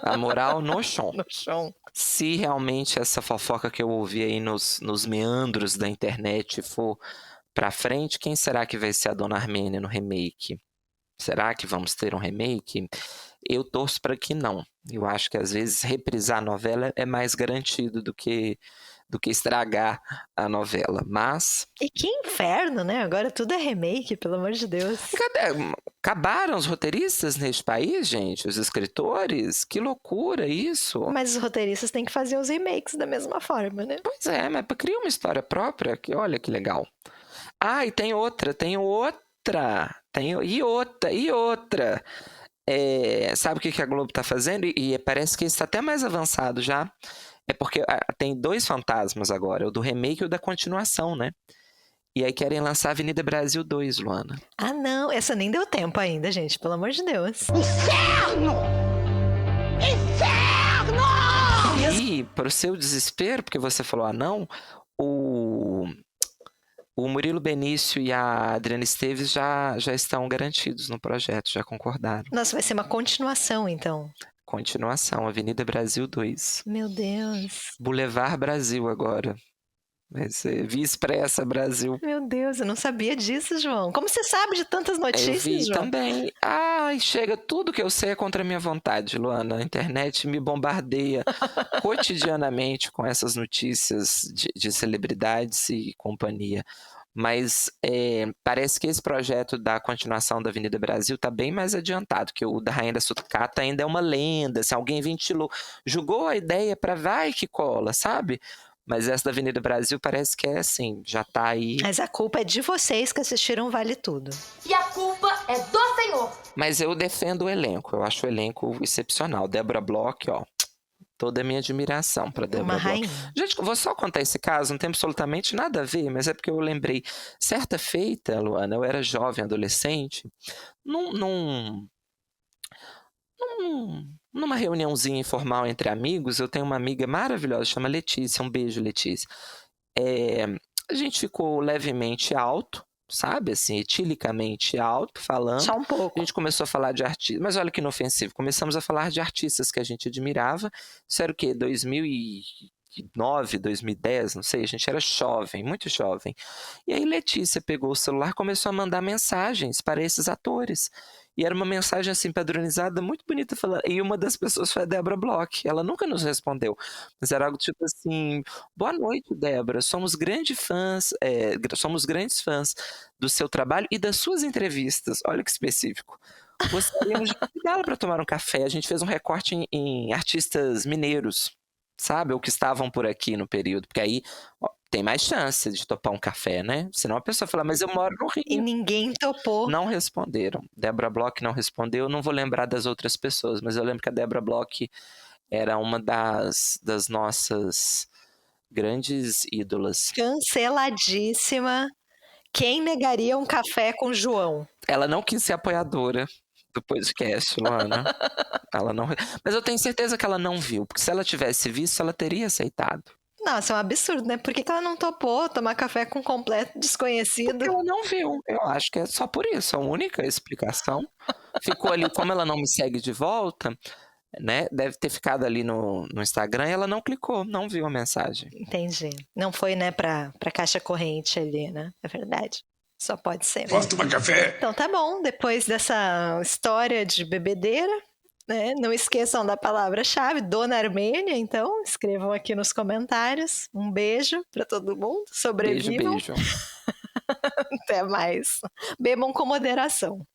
A moral no chão. No chão. Se realmente essa fofoca que eu ouvi aí nos meandros da internet for pra frente, quem será que vai ser a Dona Armênia no remake? Será que vamos ter um remake? Eu torço para que não. Eu acho que às vezes reprisar a novela é mais garantido do que estragar a novela. Mas E que inferno, né? Agora tudo é remake, pelo amor de Deus. acabaram os roteiristas neste país, gente? Os escritores? Que loucura isso! Mas os roteiristas têm que fazer os remakes da mesma forma, né? Pois é, mas para criar uma história própria, que olha que legal. Ah, e tem outra. Sabe o que a Globo está fazendo? E parece que está até mais avançado já. É porque tem 2 fantasmas agora, o do remake e o da continuação, né? E aí querem lançar Avenida Brasil 2, Luana. Ah, não, essa nem deu tempo ainda, gente, pelo amor de Deus. E, para o seu desespero, porque você falou, não, o Murilo Benício e a Adriana Esteves já estão garantidos no projeto, já concordaram. Nossa, vai ser uma continuação, então. Continuação, Avenida Brasil 2. Meu Deus. Boulevard Brasil agora. Vai ser Via Expressa Brasil. Meu Deus, eu não sabia disso, João. Como você sabe de tantas notícias, Eu vi João? também. Ai, chega, tudo que eu sei é contra a minha vontade, Luana. A internet me bombardeia cotidianamente com essas notícias de celebridades e companhia. Mas parece que esse projeto da continuação da Avenida Brasil está bem mais adiantado, que o da Rainha da Sucata ainda é uma lenda. Se alguém ventilou, jogou a ideia para vai que cola, sabe? Mas essa da Avenida Brasil parece que é assim, já tá aí. Mas a culpa é de vocês que assistiram Vale Tudo. E a culpa é do Senhor. Mas eu defendo o elenco, eu acho o elenco excepcional. Débora Bloch, ó, toda a minha admiração para Débora Uma Bloch. rainha. Gente, vou só contar esse caso, não tem absolutamente nada a ver, mas é porque eu lembrei. Certa feita, Luana, eu era jovem, adolescente, numa reuniãozinha informal entre amigos, eu tenho uma amiga maravilhosa, chama Letícia, um beijo, Letícia. A gente ficou levemente alto, sabe, assim, etilicamente alto, falando. Só um pouco. A gente começou a falar de artistas, mas olha que inofensivo, começamos a falar de artistas que a gente admirava. Isso era o quê? 2009, 2010, não sei, a gente era jovem, muito jovem. E aí Letícia pegou o celular e começou a mandar mensagens para esses atores. E era uma mensagem assim padronizada, muito bonita, falando. E uma das pessoas foi a Débora Bloch. Ela nunca nos respondeu, mas era algo tipo assim: boa noite, Débora. Somos grandes fãs do seu trabalho e das suas entrevistas. Olha que específico. Gostaríamos de convidá-la para tomar um café. A gente fez um recorte em artistas mineiros, sabe? Ou que estavam por aqui no período, porque aí tem mais chance de topar um café, né? Senão a pessoa fala, mas eu moro no E Rio. ninguém topou. Não responderam. Débora Bloch não respondeu. Eu não vou lembrar das outras pessoas, mas eu lembro que a Débora Bloch era uma das nossas grandes ídolas. Canceladíssima. Quem negaria um café com João? Ela não quis ser apoiadora do podcast, Luana. Ela não... Mas eu tenho certeza que ela não viu, porque se ela tivesse visto, ela teria aceitado. Nossa, é um absurdo, né? Por que ela não topou tomar café com um completo desconhecido? Porque ela não viu. Eu acho que é só por isso, a única explicação. Ficou ali, como ela não me segue de volta, né? Deve ter ficado ali no Instagram e ela não clicou, não viu a mensagem. Entendi. Não foi, né, pra caixa corrente ali, né? É verdade. Só pode ser. Posso tomar café? Então tá bom, depois dessa história de bebedeira, né? Não esqueçam da palavra-chave, Dona Armênia, então escrevam aqui nos comentários. Um beijo pra todo mundo, sobrevivam. Beijo. Até mais. Bebam com moderação.